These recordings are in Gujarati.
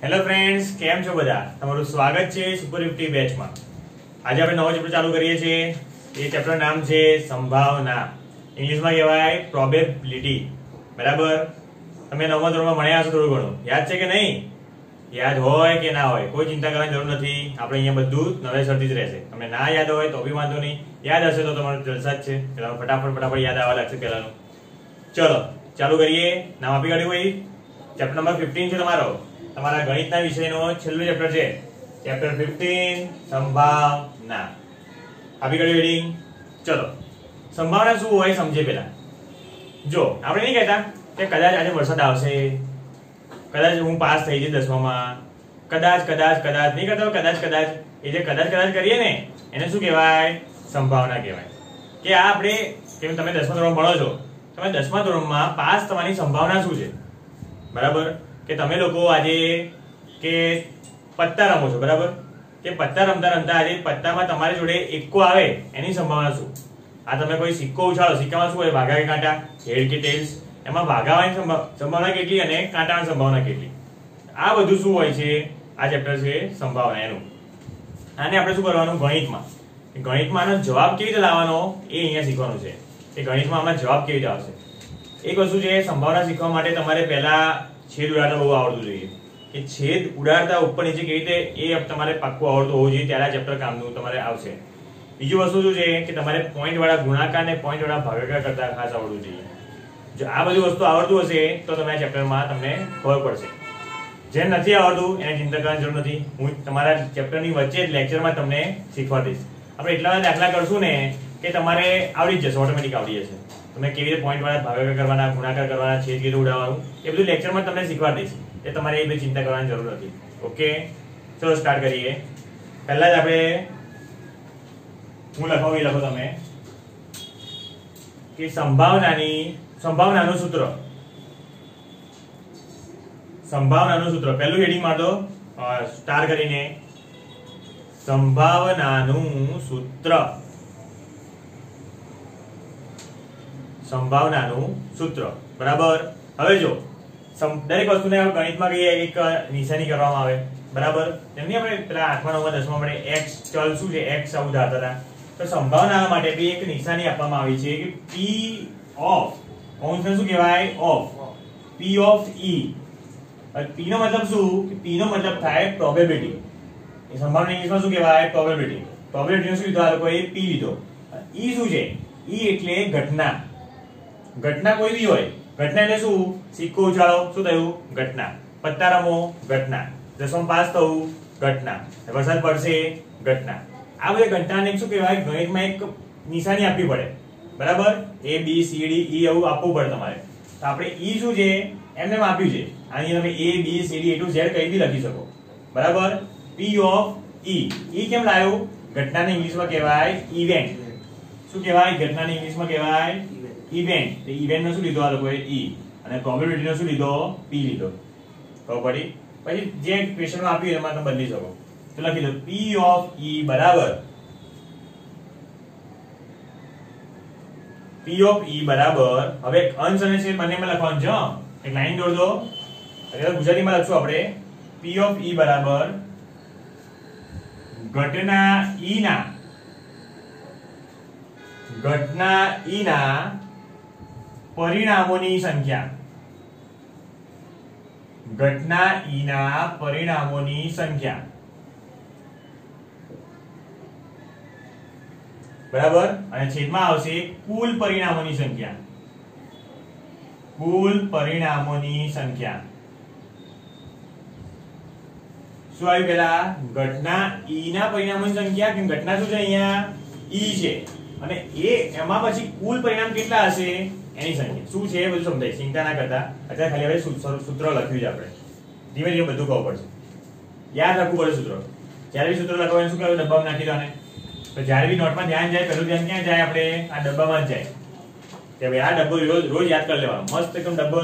હેલો ફ્રેન્ડ્સ, કેમ છો બધા? તમારું સ્વાગત છે સુપર 50 બેચમાં। આજે આપણે નવો ચેપ્ટર ચાલુ કરીએ છીએ। એ ચેપ્ટરનું નામ છે સંભાવના। ઇંગ્લિશમાં કહેવાય પ્રોબેબિલિટી। બરાબર? તમે નવમા ધોરણમાં ભણ્યા હશો થોડું ઘણું, યાદ છે કે નહીં? યાદ હોય કે ના હોય કોઈ ચિંતા કરવાની જરૂર નથી, આપણે અહીંયા બધું નવેસરથી જ રહેશે। તમને ના યાદ હોય તો બી વાંધો નહીં, યાદ હશે તો તમારું જલસા જ છે। પેલા ફટાફટ યાદ આવવા લાગશે પહેલાનું। ચલો ચાલુ કરીએ। નામ આપી કાઢ્યું ભાઈ? ચેપ્ટર નંબર 15 છે તમારા ગણિતના વિષયનો છેલ્લું ચેપ્ટર છે, ચેપ્ટર 15 સંભાવના। આપી કાઢ્યું હેડિંગ? ચલો સંભાવના શું હોય સમજે પેલા। જો આપણે નહીં કહેતા કે કદાચ આજે વરસાદ આવશે, કદાચ હું પાસ થઈ જઈશ 10મામાં, કદાચ નહીં કરતો, કદાચ એ જે કદાચ કરીએ ને એને શું કહેવાય? સંભાવના કહેવાય। કે આ આપણે કેમ તમે 10મા ધોરણમાં ભણો છો, તમે 10મા ધોરણમાં પાસ થવાની સંભાવના શું છે? બરાબર? કે તમે લોકો આજે કે પત્તા રમો છો, બરાબર? કે પત્તા રમતા આજે પત્તામાં તમારી જોડે એક્કો આવે એની સંભાવના શું? આ તમે કોઈ સિક્કો ઉછાળો, સિક્કામાં શું હોય? ભાગા કે કાંટા, હેડ કે ટેલ્સ? એમાં ભાગાવાની સંભાવના કેટલી અને કાંટાની સંભાવના કેટલી? આ બધું શું હોય છે? આ ચેપ્ટર છે સંભાવના એનું। આને આપણે શું કરવાનું? ગણિતમાં આનો જવાબ કેવી રીતે લાવવાનો એ અહીંયા શીખવાનું છે કે ગણિતમાં આમાં જવાબ કેવી રીતે આવશે। એક વસ્તુ છે, સંભાવના શીખવા માટે તમારે પહેલા છેદ ઉડાડતા બહુ આવડવું જોઈએ, કે છેદ ઉડાડતા ઉપર નીચે કેવી રીતે એ તમારે પાક્કું આવડતું હોવું જોઈએ, ત્યારે આ ચેપ્ટર કામનું તમારે આવશે। બીજી વસ્તુ શું છે કે તમારે પોઈન્ટ વાળા ગુણાકાર ને પોઈન્ટ વાળા ભાગાકાર કરતા ખાસ આવડવું જોઈએ। જો આ બધી વસ્તુ આવડતું હશે તો તમે આ ચેપ્ટરમાં તમને ખબર પડશે। જે નથી આવડતું એને ચિંતા કરવાની જરૂર નથી, હું તમારા ચેપ્ટરની વચ્ચે જ લેક્ચરમાં તમને શીખવા દઈશ। આપણે એટલા દાખલા કરશું ને કે તમારે આવડી જ જશે, ઓટોમેટિક આવડી જશે। તમે કેવી રીતે પોઈન્ટ વાળા ભાગાકાર કરવાના, ગુણાકાર કરવાના, છેદ કેવી રીતે ઉડાવવાનું એ બધું લેક્ચરમાં તમને શીખવા દઈશ, એ તમારે એ બધી ચિંતા કરવાની જરૂર નથી। ઓકે, ચલો સ્ટાર્ટ કરીએ। પહેલા જ આપણે હું લખો તમે કે સંભાવનાનું સૂત્ર પહેલું હેડિંગ માર દો સ્ટાર કરીને, સંભાવનાનું સૂત્ર। બરાબર? હવે જો દરેક વસ્તુને ગણિતમાં કહીએ એક નિશાની કરવામાં આવે, બરાબર? તેમની આપણે પેલા 8મા 9મા 10મા આપણે x ચલ શું છે, x આવું ધારતા હતા, તો સંભાવના માટે બી એક નિશાની આપવામાં આવી છે કે p ઓફ કૌંસને શું કહેવાય? Of p of e। p નો મતલબ શું? કે p નો મતલબ થાય પ્રોબેબિલિટી। એ સંભાવના ઇંગ્લિશમાં શું કહેવાય? પ્રોબેબિલિટી। પ્રોબેબિલિટી શું લીધો? આ લોકોએ p લીધો। e શું છે? e એટલે ઘટના કોઈ બી હોય, ઘટના એટલે શું? સિક્કો ઉછાળો, શું થયું? ઘટના। પત્તા રમો, ઘટના। 10માં પાસ થવું, ઘટના। વરસાદ પડશે, ઘટના। આ બધી ઘટનાને શું કહેવાય? ગણિતમાં એક નિશાની આપવી પડે, બરાબર? a b c d e એવું આપવું પડે તમારે। તો આપણે e શું છે એમને આપ્યું છે, આની તમે a b c d a to z કઈ બી લખી શકો, બરાબર? p ઓફ e કેમ લાવ્યો? ઘટનાને ઇંગ્લિશમાં કહેવાય ઇવેન્ટ। શું કહેવાય? ઘટનાને ઇંગ્લિશમાં કહેવાય ઇવેન્ટ। તો ઇવેન્ટનો શું લીધો આ લોકોએ? e, અને પ્રોબેબિલિટીનો શું લીધો? p લીધો। ખબર પડી? પછી જે ક્વેશ્ચનમાં આપ્યું એમાં તમે બદલી શકો, તો લખી દો p ઓફ e બરાબર હવે અંશ અને છેદ બંનેમાં લખવાનું છે। એક લાઈન દોર દો, એટલે ગુજરાતીમાં લખશું આપણે p ઓફ e બરાબર ઘટના e ના પરિણામોની સંખ્યા। ઘટના e ના પરિણામોની સંખ્યા, બરાબર? અને છેદમાં આવશે કુલ પરિણામોની સંખ્યા। શું આવ્યું પેલા? ઘટના e ના પરિણામોની સંખ્યા, કે ઘટના શું છે અહીંયા? e છે, અને એમાં પછી કુલ પરિણામ કેટલા હશે એની સંખ્યા। શું છે બધું સમજાય, ચિંતા ના કરતા, અત્યારે ખાલી હવે સૂત્ર લખ્યું છે, આપણે ધીમે ધીમે બધું ખબર પડશે, યાદ રાખવું પડે સૂત્ર। જ્યારે બી સૂત્ર લખવાનું શું કહેવાય? ડબ્બામાં નાખી દો ને, તો જ્યારે બી નોટમાં ધ્યાન જાય, પહેલું ધ્યાન ક્યાં જાય? આપણે આ ડબ્બામાં જ જાય, કે ભાઈ આ ડબ્બો રોજ યાદ કરી લેવાનો, મસ્ત એકદમ ડબ્બો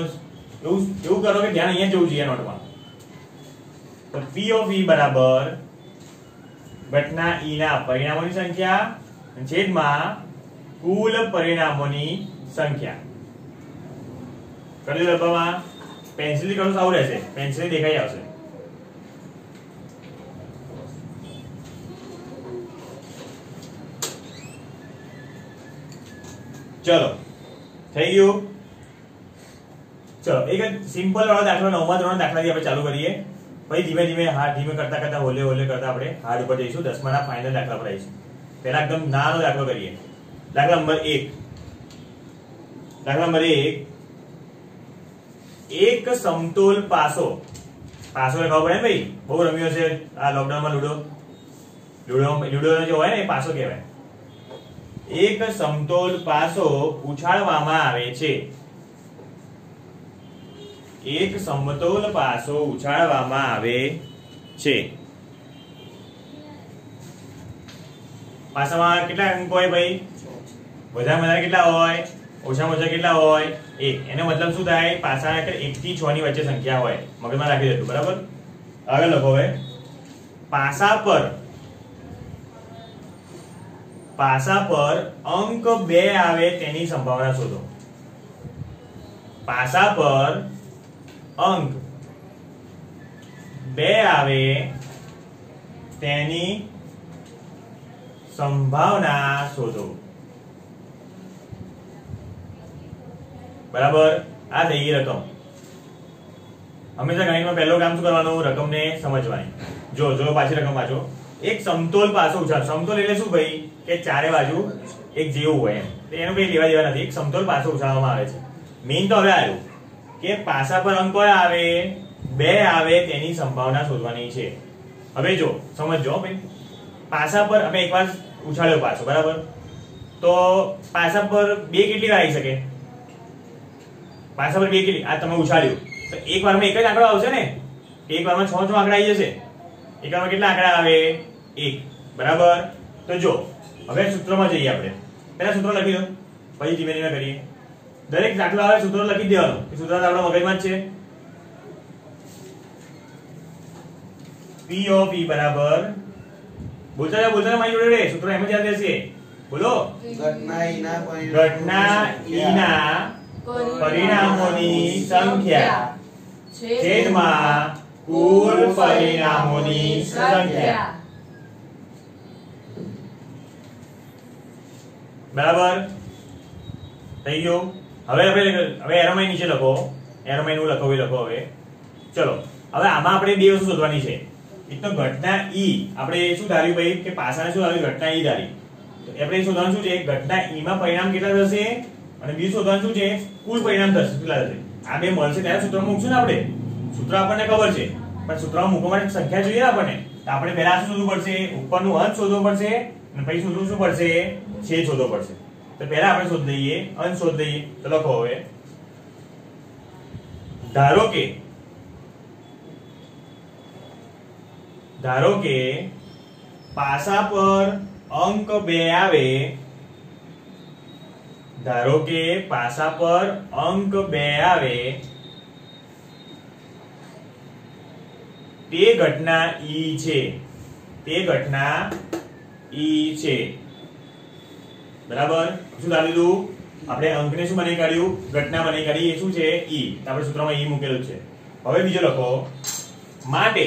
એવું કરો કે ધ્યાન અહીંયા જવું જોઈએ નોટમાં। તો p ઓફ e બરાબર ઘટના e ના પરિણામોની સંખ્યા છેદમાં કુલ પરિણામોની સંખ્યા। કરી દો ડબ્બામાં, પેન્સિલ થી કરું સારું રહેશે, પેન્સિલ દેખાઈ આવશે। ચલો થઈ ગયું. ચલો એક સિમ્પલ વાળો દાખલો 9મા ધોરણના દાખલાથી આપણે ચાલુ કરીએ, પછી ધીમે ધીમે ધીમે કરતા કરતા હોલે હોલે કરતા આપણે હાર્ડ ઉપર જઈશું. 10માના ફાઇનલ દાખલા પર આવીશું. પહેલા એકદમ નાનો દાખલો કરીએ. દાખલા નંબર 1. દાખલા નંબર 1, એક સમતોલ પાસો. પાસો ને ખબર પડે ને ભાઈ, બહુ રમ્યો છે આ લોકડાઉનમાં લૂડો જે હોય ને એ પાસો કહેવાય. એક સમતોલ પાસો ઉછાળવામાં આવે છે. એક સમતોલ પાસો ઉછાળવામાં આવે છે. પાસામાં કેટલા અંક હોય ભાઈ? વધારે વધારે કેટલા હોય? ઓછામાં ઓછા કેટલા હોય? 1. એનો મતલબ શું થાય? પાસા 1 થી 6 ની વચ્ચે સંખ્યા હોય. મગજમાં રાખી દેજો, બરાબર? આગળ લખો હવે. પાસા પર અંક 2 આવે તેની સંભાવના શોધો. પાસા પર અંક 2 આવે તેની સંભાવના શોધો. બરાબર? આ થઈ ગઈ રકમ. હંમેશા ગણિતમાં પહેલું કામ શું કરવાનું? રકમને સમજવાની. જો પાછી રકમ વાંચો. એક સમતોલ પાસો ઉછાળ. સમતોલ એટલે શું ભાઈ? કે ચારે બાજુ એક જેવું હોય એમ. તો એનું કઈ લેવા દેવા નથી. એક સમતોલ પાસો ઉછાળવામાં આવે છે. મેઇન તો હવે આવ્યું કે પાસા પર અંક કયા આવે? 2 આવે તેની સંભાવના શોધવાની છે. હવે જો સમજજો ભાઈ, પાસા પર અમે એકવાર ઉછાળ્યો પાસો, બરાબર? તો પાસા પર 2 કેટલી વાર આવી શકે? પાસા પર 2 કેટલી? આ તમે ઉછાળ્યું તો એક વારમાં એક જ આંકડો આવશે ને? એક વારમાં 6 આંકડા આવી જશે. એક વારમાં કેટલા આંકડા આવે? 1. બરાબર? તો જો હવે સૂત્રમાં જઈએ આપણે. પહેલા સૂત્ર લખી દો, પછી ધીમે ધીમે કરીએ. દરેક દાખલો આવે સૂત્ર લખી દેવાનું. એ સૂત્ર આપણા મગજમાં જ છે. P of E બરાબર, બોલતા મારી જોડે સૂત્ર એમ જ યાદ રહેશે. બોલો. ઘટના E ના પરિણામોની સંખ્યા છેદમાં કુલ પરિણામોની સંખ્યા. બરાબર? થઈ ગયું. હવે એરોમાઈ નીચે લખો. એરોમાઈ નું લખો હવે. ચલો હવે આમાં આપણે બે વસ્તુ શોધવાની છે. એક તો ઘટના E, આપણે શું ધાર્યું ભાઈ કે પાસાને શું ધાર્યું? ઘટના E ધારી. તો આપણે શોધવાનું શું છે? ઘટના E માં પરિણામ કેટલા થશે અને બીજું શોધવાનું શું છે? કુલ પરિણામ થશે કેટલા થશે. આ બે મળશે ત્યારે સૂત્રમાં મૂકશું ને આપણે. સૂત્ર આપણને ખબર છે, પણ સૂત્રમાં મૂકવા માટે સંખ્યા જોઈએ ને આપણને. તો આપણે પહેલા શું શોધવું પડશે? ઉપરનું અંશ શોધવો પડશે અને પછી શોધવું શું પડશે? છેદ શોધવો પડશે. તો પહેલા આપણે શોધ લઈએ, અંશ શોધ લઈએ. તો લખો હવે. ધારો કે પાસા પર અંક 2 આવે. ધારો કે પાસા પર અંક 2 આવે તે ઘટના E છે. તે ઘટના E છે. બરાબર? શું ધારી લીધું? આપણે અંકને શું બનાવી કાઢ્યું? ઘટના બનાવી કાઢી. એ શું છે? E. આપણે સૂત્રમાં E મૂકેલું છે. હવે બીજો લખો. માટે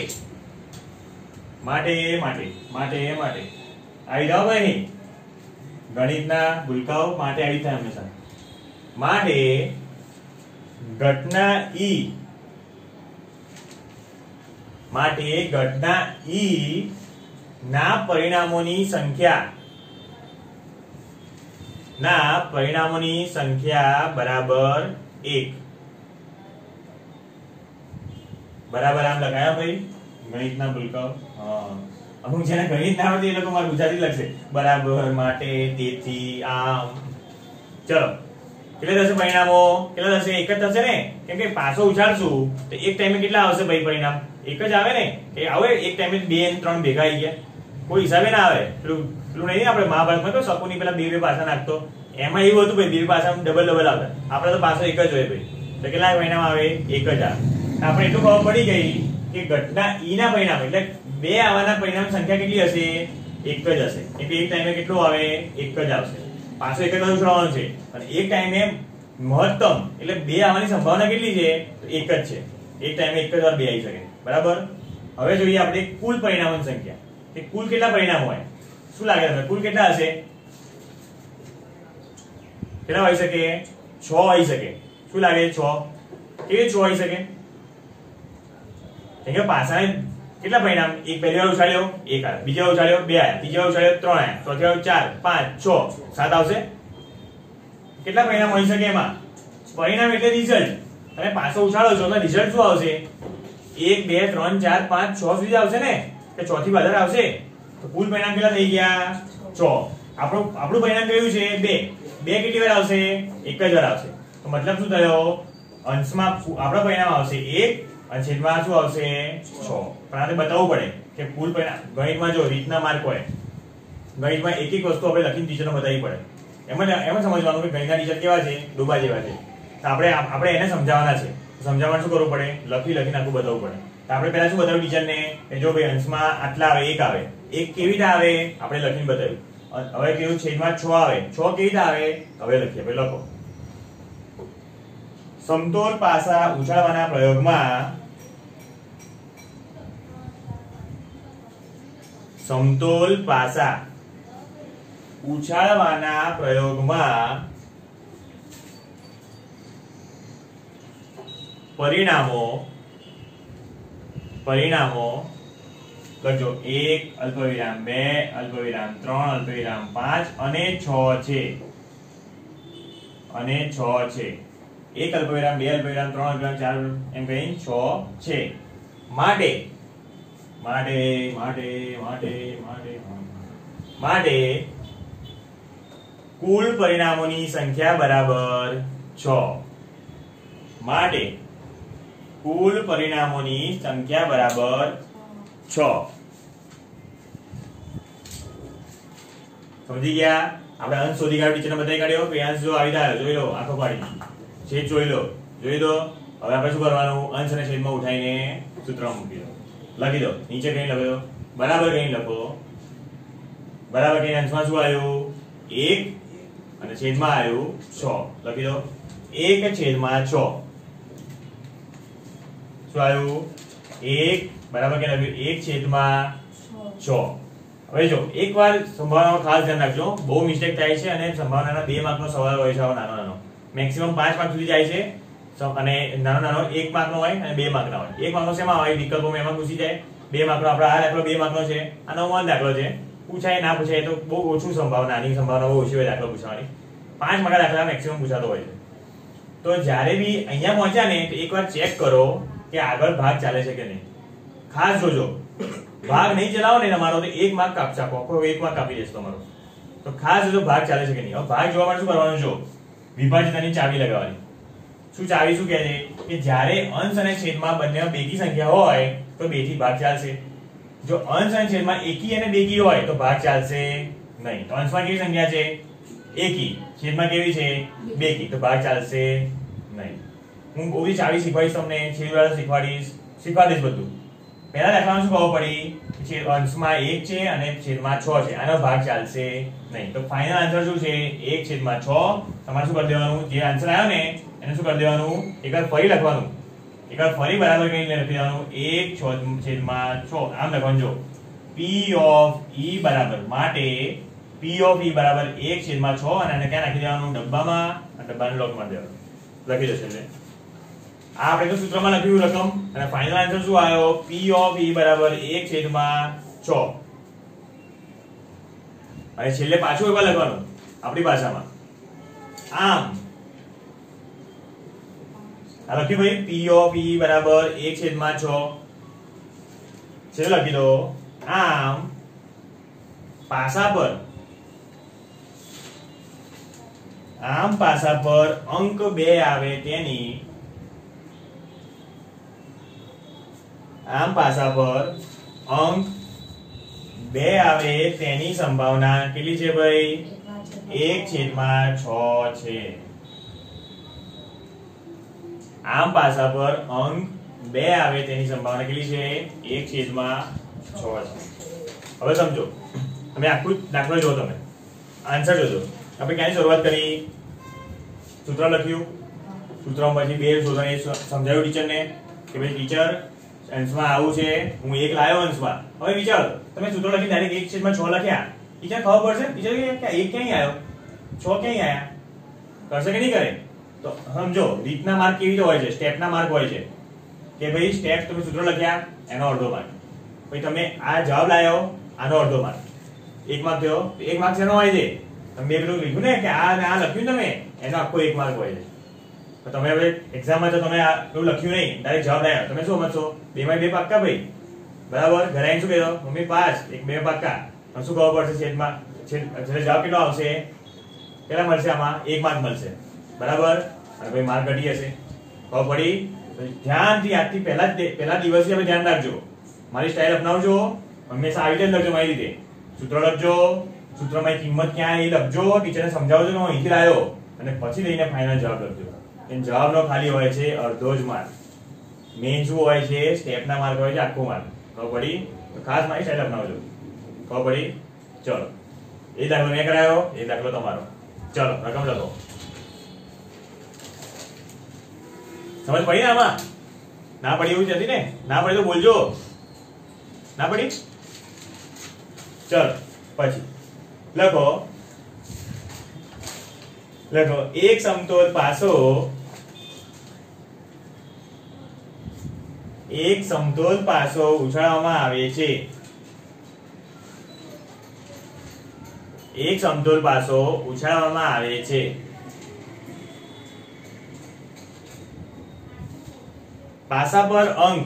આવી જાવ ભાઈ. ગણિતના ભૂલકાઓ માટે આવી થાય હંમેશા. માટે ઘટના E ના પરિણામોની સંખ્યા બરાબર 1. બરાબર આમ લખાયા ભાઈ ગણિતના ભૂલકાઓ. અમુક જેને ગણિત ના આવડે એ લોકો મારું ગુજરાતી લખશે. બરાબર, માટે, તેથી, આમ. ચલો કેટલા થશે પરિણામો? કેટલા થશે? 1 જ થશે ને? કેમ કે પાછો ઉછાળશું તો એક ટાઈમે કેટલા આવશે ભાઈ પરિણામ? 1 જ આવે ને? કે આવે એક ટાઈમે 2 અને 3 ભેગા આવી ગયા? કોઈ હિસાબે ના આવે. પેલું નહીં આપણે મહાભારતમાં તો શકુની પેલા 2 પાસા નાખતો, એમાં એવું હતું ભાઈ 2 પાસા ડબલ આવતા. આપણે તો પાછો 1 જ હોય ભાઈ. તો કેટલા પરિણામ આવે? 1 જ આવે. આપણે એટલું ખબર પડી ગઈ કે ઘટના E ના પરિણામ એટલે 2 આવવાના પરિણામ સંખ્યા કેટલી હશે? 1 જ હશે. એટલે એક ટાઈમે કેટલું આવે? 1 જ આવશે. પાછો 1 જ ઉછાળવાનો છે અને એક ટાઈમે મહત્તમ એટલે 2 આવવાની સંભાવના કેટલી છે? તો 1 જ છે. એક ટાઈમે 1 જ વાર 2 આવી શકે. બરાબર? હવે જોઈએ આપણે કુલ પરિણામોની સંખ્યા. કે કુલ કેટલા પરિણામ હોય? શું લાગે તમને? કુલ કેટલા હશે? કેટલા હોઈ શકે? 6 હોઈ શકે. શું લાગે? 6. કેવી 6 હોઈ શકે? કે પાસાને કેટલા પરિણામ? એક પહેલી વાર ઉછાળ્યો 1 આવ્યો, બીજી વાર ઉછાળ્યો 2 આવ્યા, ત્રીજી વાર ઉછાળ્યો 3 આવ્યા, ચોથી વાર 4 5 6 7 આવશે. કેટલા પરિણામ હોઈ શકે એમાં? પરિણામ એટલે રિઝલ્ટ. તમે પાછો ઉછાળો છો તો રિઝલ્ટ શું આવશે? 1 2 3 4 5 6 સુધી આવશે ને, કે 6 થી વધારે આવશે? તો કુલ પરિણામ કેટલા થઈ ગયા? 6. આપણું પરિણામ કયું છે? 2. 2 કેટલી વાર આવશે? એક જ વાર આવશે. તો મતલબ શું થયો? અંશમાં આપણો પરિણામ આવશે 1 અને છેદમાં શું આવશે? 6. પણ આને બતાવવું પડે કે કુલ પરિણામ. ગણિતમાં જો રીતના માર્ક હોય, ગણિતમાં એક એક વસ્તુ આપણે લખીને ટીચરને બતાવવી પડે. એમાં સમજવાનું કે ગણિતના ટીચર કેવા છે? ડોબા જેવા છે. તો આપણે એને સમજાવવાના છે. સમજાવવાનું શું કરવું પડે? લખીને આખું બતાવવું પડે. તો આપણે પહેલા શું બતાવ્યું ટીચરને? કે જો ભાઈ અંશમાં આટલા આવે, 1 આવે, 1 કેવી રીતે આવે? આપણે લખીને બતાવ્યું. હવે કેવું? છેદમાં 6 આવે, 6 કેવી રીતે આવે? હવે લખીએ. ભાઈ લખો. સમતોલ પાસા ઉછાળવાના પ્રયોગમાં સમતોલ પાસા ઉછાળવાના પ્રયોગમાં પરિણામો લખજો. 1 અલ્પવિરામ 2 અલ્પવિરામ 3 અલ્પવિરામ 5 અને 6 છે. 1 અલ્પવિરામ 2 અલ્પવિરામ 3 અલ્પવિરામ 4 એમ કહીને 6 છે. માટે કુલ પરિણામોની સંખ્યા બરાબર 6. માટે કુલ પરિણામોની સંખ્યા બરાબર 6. સમજી ગયા? આપણે અંશ શોધી કાઢ્યો, ટીચરને બતાવી કાઢ્યો કે અંશ જો આવી રહ્યો, જોઈ લો, આખો પાડી છેદ જોઈ દો. હવે આપણે શું કરવાનું? અંશ અને છેદમાં ઉઠાઈને સૂત્રમાં મૂકી દો, લખી દો. નીચે કઈ લખો? બરાબર કઈ લખો. બરાબર કઈ અંશમાં શું આવ્યું? 1 અને છેદમાં આવ્યું 6. લખી દો. 1 છેદમાં 6 શું આવ્યું? 1 બરાબર કે લખ્યું? 1 છેદમાં 6. હવે જો એકવાર સંભાવનાનો ખાસ ધ્યાન રાખજો, બહુ મિસ્ટેક થાય છે અને સંભાવનાના 2 માર્કનો સવાલ હોય છે. નાનો મેક્સિમમ 5 માર્ક સુધી જાય છે અને નાનો 1 માર્કનો હોય અને 2 માર્કના હોય. 1 માર્કનો શેમાં હોય? વિકલ્પોમાં એમાં પૂછી જાય. 2 માર્કનો આપણે આ દાખલો 2 માર્કનો છે, આ 9મો દાખલો છે. પૂછાય ના પૂછાય તો બહુ ઓછું સંભાવના, આની સંભાવના બહુ ઓછી હોય દાખલો પૂછવાની. 5 માર્કના દાખલા મેક્સિમમ પૂછાતો હોય છે. તો જ્યારે બી અહીંયા પહોંચ્યા ને તો એકવાર ચેક કરો કે આગળ ભાગ ચાલે છે કે નહીં. ખાસ જોજો, ભાગ નહીં ચલાવો ને તમારો તો 1 માર્ક કાપશે, આખો 1 માર્ક કાપી દેશે તમારો. તો ખાસ જોજો ભાગ ચાલે છે કે નહીં. હવે ભાગ જોવા માટે શું કરવાનું? જો વિભાજિતાની ચાવી લગાવવાની. શું ચાવી શું કહે છે? કે જ્યારે અંશ અને છેદમાં બંનેમાં બેકી સંખ્યા હોય તો 2 થી ભાગ ચાલશે. જો અંશ અને છેદમાં એકી અને બેકી હોય તો ભાગ ચાલશે નહીં. તો અંશમાં કેવી સંખ્યા છે? એકી. છેદમાં કેવી છે? બેકી. તો ભાગ ચાલશે નહીં. હું બધી ચાવી શીખવાડીશ તમને, છેદવાળા શીખવા દઈશ બધું. પહેલા દાખલામાં શું ખબર પડી? અંશમાં 1 છે અને છેદમાં 6 છે, આનો ભાગ ચાલશે નહીં. તો ફાઇનલ આન્સર શું છે? 1 છેદમાં 6. તમારે શું કરી દેવાનું? જે આન્સર આવ્યો ને એને શું કરી દેવાનું? એકવાર ફરી લખવાનું. એકવાર ફરી બરાબર કઈ લખી દેવાનું? 1 છેદમાં 6 આમ લખવાનું. જો P of E બરાબર, માટે P of E બરાબર 1 છેદમાં 6 અને આને ક્યાં નાખી દેવાનું? ડબ્બામાં. અને ડબ્બાને લોક મારી દેવાનું. લખી દેશે એટલે આ આપણે તો સૂત્રમાં લખ્યું રકમ અને ફાઇનલ આન્સર શું આવ્યો? P of E બરાબર 1 છેદમાં 6. અને છેલ્લે પાછું એકવાર લખવાનું આપણી ભાષામાં. આમ આ લખ્યું ભાઈ, P of E બરાબર 1 છેદમાં 6. છેલ્લે લખી દો. આમ પાસા પર અંક 2 આવે તેની સંભાવના કેટલી છે ભાઈ? 1 છેદમાં 6 છે. આમ પાસા પર અંક 2 આવે તેની સંભાવના કેટલી છે? 1 છેદમાં 6 છે. હવે સમજો, તમે આખું દાખલો જો, તમે આન્સર જોજો. આપણે ક્યાંની શરૂઆત કરી? સૂત્ર લખ્યું, સૂત્રમાં પછી 2 શોધવાની સમજાવ્યું ટીચરને કે ભાઈ ટીચર અંશમાં આવું છે, હું 1 લાવ્યો અંશમાં. હવે વિચારો, તમે સૂત્ર લખી ડાયરેક્ટ 1 છેદમાં 6 લખ્યા, ટીચર ખબર પડશે? ટીચર કે 1 ક્યાંય આવ્યો, 6 ક્યાંય આયા? કરશે કે નહીં કરે? તો સમજો રીતના માર્ક કેવી રીતે હોય છે, સ્ટેપના માર્ક હોય છે કે ભાઈ સ્ટેપ તમે સૂત્ર લખ્યા એનો અડધો માર્ક, પછી તમે આ જવાબ લાવ્યો આનો અડધો માર્ક, 1 માર્ક થયો. 1 માર્ક શેનો હોય છે? તમે પેલું લખ્યું ને કે આ લખ્યું તમે એનો આખો 1 માર્ક હોય છે. તો તમે હવે એક્ઝામમાં તો તમે આ પેલું લખ્યું નહીં, ડાયરેક્ટ જવાબ લાવ્યા, તમે શું સમજશો? 2 માં 2 પાક્કા ભાઈ, બરાબર. ઘરે આવીને શું કહેતો? Mummy pass, 1 2 પાક્કા. પણ શું ખબર પડશે છેદમાં જવાબ કેટલો આવશે? કેટલા મળશે? આમાં 1 માર્ક મળશે, બરાબર. અને ભાઈ માર્ક ઘટી જશે, ખબર પડી? ધ્યાનથી આજથી પહેલા દિવસથી તમે ધ્યાન રાખજો, મારી સ્ટાઇલ અપનાવજો, હંમેશા આવી રીતે લખજો, મારી રીતે સૂત્ર લખજો, સૂત્રમાં કિંમત ક્યાં એ લખજો, ટીચરને સમજાવજો કે હું અહીંથી લાવ્યો, અને પછી લઈને ફાઇનલ જવાબ લખજો. એ જવાબનો ખાલી હોય છે અડધો જ માર્ક, મેઇન શું હોય છે? સ્ટેપના માર્ક હોય છે આખો માર્ક. ખબર પડી? તો ખાસ મારી સ્ટાઇલ અપનાવજો, ખબર પડી? ચલો, એ દાખલો મેં કરાયો, એ દાખલો તમારો. ચલો રકમ લખો. સમજ પડી ને આમાં? ના પડી એવું જતી ને? ના પડી તો બોલજો. ના પડી? ચલો પછી લખો એક સમતોલ પાસો ઉછાળવામાં આવે છે. એક સમતોલ પાસો ઉછાળવામાં આવે છે. પાસા પર અંક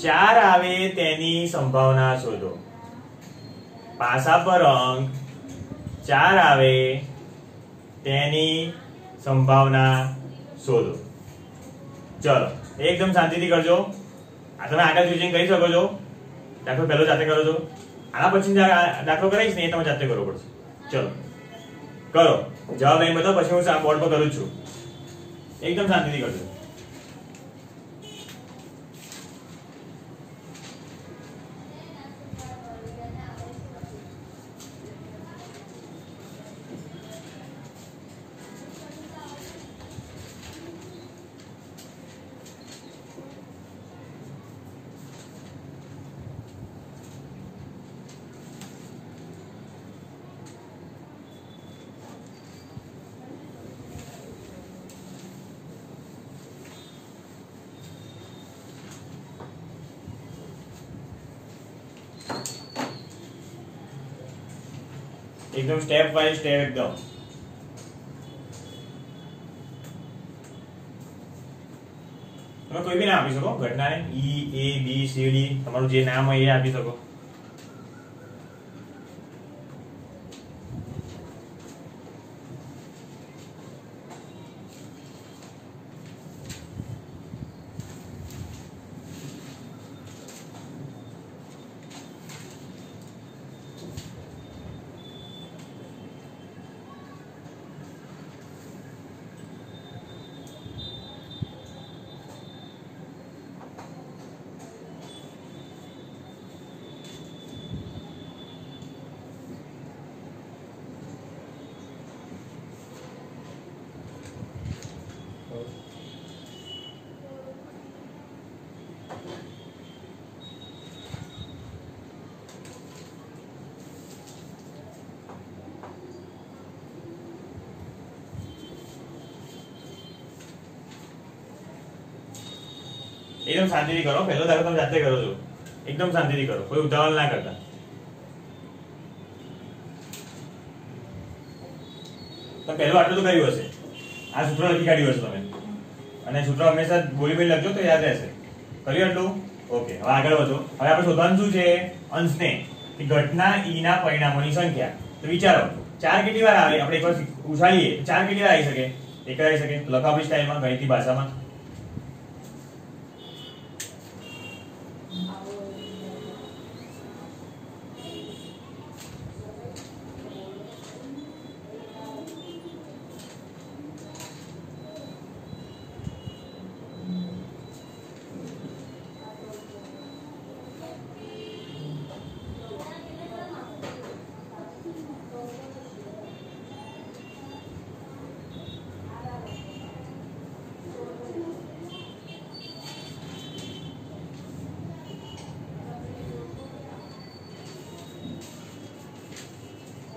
4 આવે તેની સંભાવના શોધો. પાસા પર અંક 4 આવે તેની સંભાવના શોધો. ચલો એકદમ શાંતિથી કરજો. આ તમે આગળ જોઈને કરી શકો છો. દાખલો પહેલો જાતે કરો છો, આના પછી દાખલો કરાવીશ ને એ તમે જાતે કરવો પડશે. ચલો કરો, જવાબ લઈને બતાવો, પછી હું બોર્ડ પર કરું છું. એકદમ શાંતિથી કરજો. एकदम स्टेप बाय स्टेप एकदम. તમે કોઈ બી નામ આપી શકો ઘટનાને, ઈ એ બી સી ડી, તમારું જે નામ હોય એ આપી શકો. एकदम शांति करो, पहले दाखलो તમે જાતે કરો છો, एकदम શાંતિથી કરો, કોઈ ઉતાવળ ના કરતા. તો પહેલો આટલું તો કર્યું હશે, આ સૂત્ર લખી કાઢ્યું હશે તમે, અને સૂત્ર હંમેશા બોલી બોલી લખજો તો યાદ રહેશે. કર્યું આટલું? ઓકે, હવે આગળ વધો. હવે આપણે શોધવાનું શું છે? અંશને, કે ઘટના ઈ ના પરિણામોની સંખ્યા. તો વિચારો 4 કેટલી વાર આવે? આપણે એકવાર ઉછાળીએ 4 કેટલી વાર આવી શકે? એક આવી શકે. લખો આપણી સ્ટાઈલમાં, ગણિતની ભાષામાં.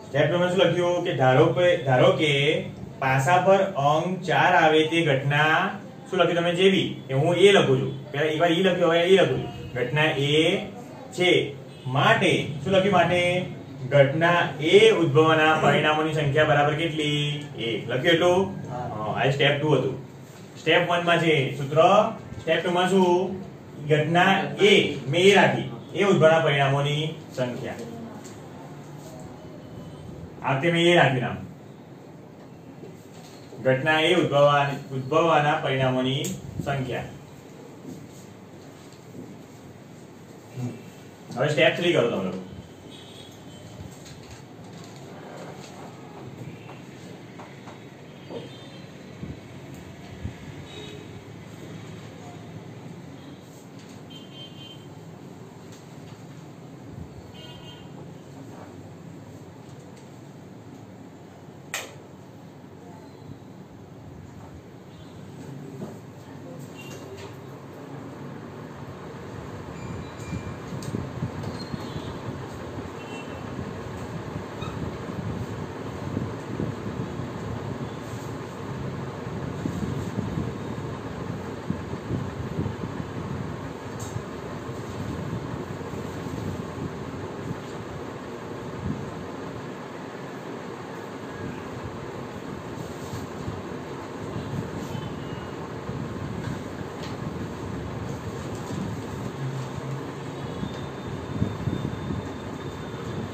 સ્ટેપ 2 માં શું લખ્યું કે ધારો કે પાસા પર અંક 4 આવે તે ઘટના શું લખ્યું તમે જેવી કે હું a લખું છું પહેલા એકવાર e લખ્યું હવે a લખું છું ઘટના a છે માટે શું લખ્યું માટે ઘટના a ઉદ્ભવવાના પરિણામોની સંખ્યા બરાબર કેટલી 1 લખ્યું એટલું આ સ્ટેપ 2 હતું સ્ટેપ 1 માં છે સૂત્ર સ્ટેપ 2 માં શું ઘટના a મેં a રાખી એ ઉદ્ભવવાના પરિણામોની સંખ્યા આપતે મેં એ રાખ્યું નામ ઘટના એ ઉદ્ભવવાના પરિણામોની સંખ્યા હવે સ્ટેપ 3 કરો તમે લોકો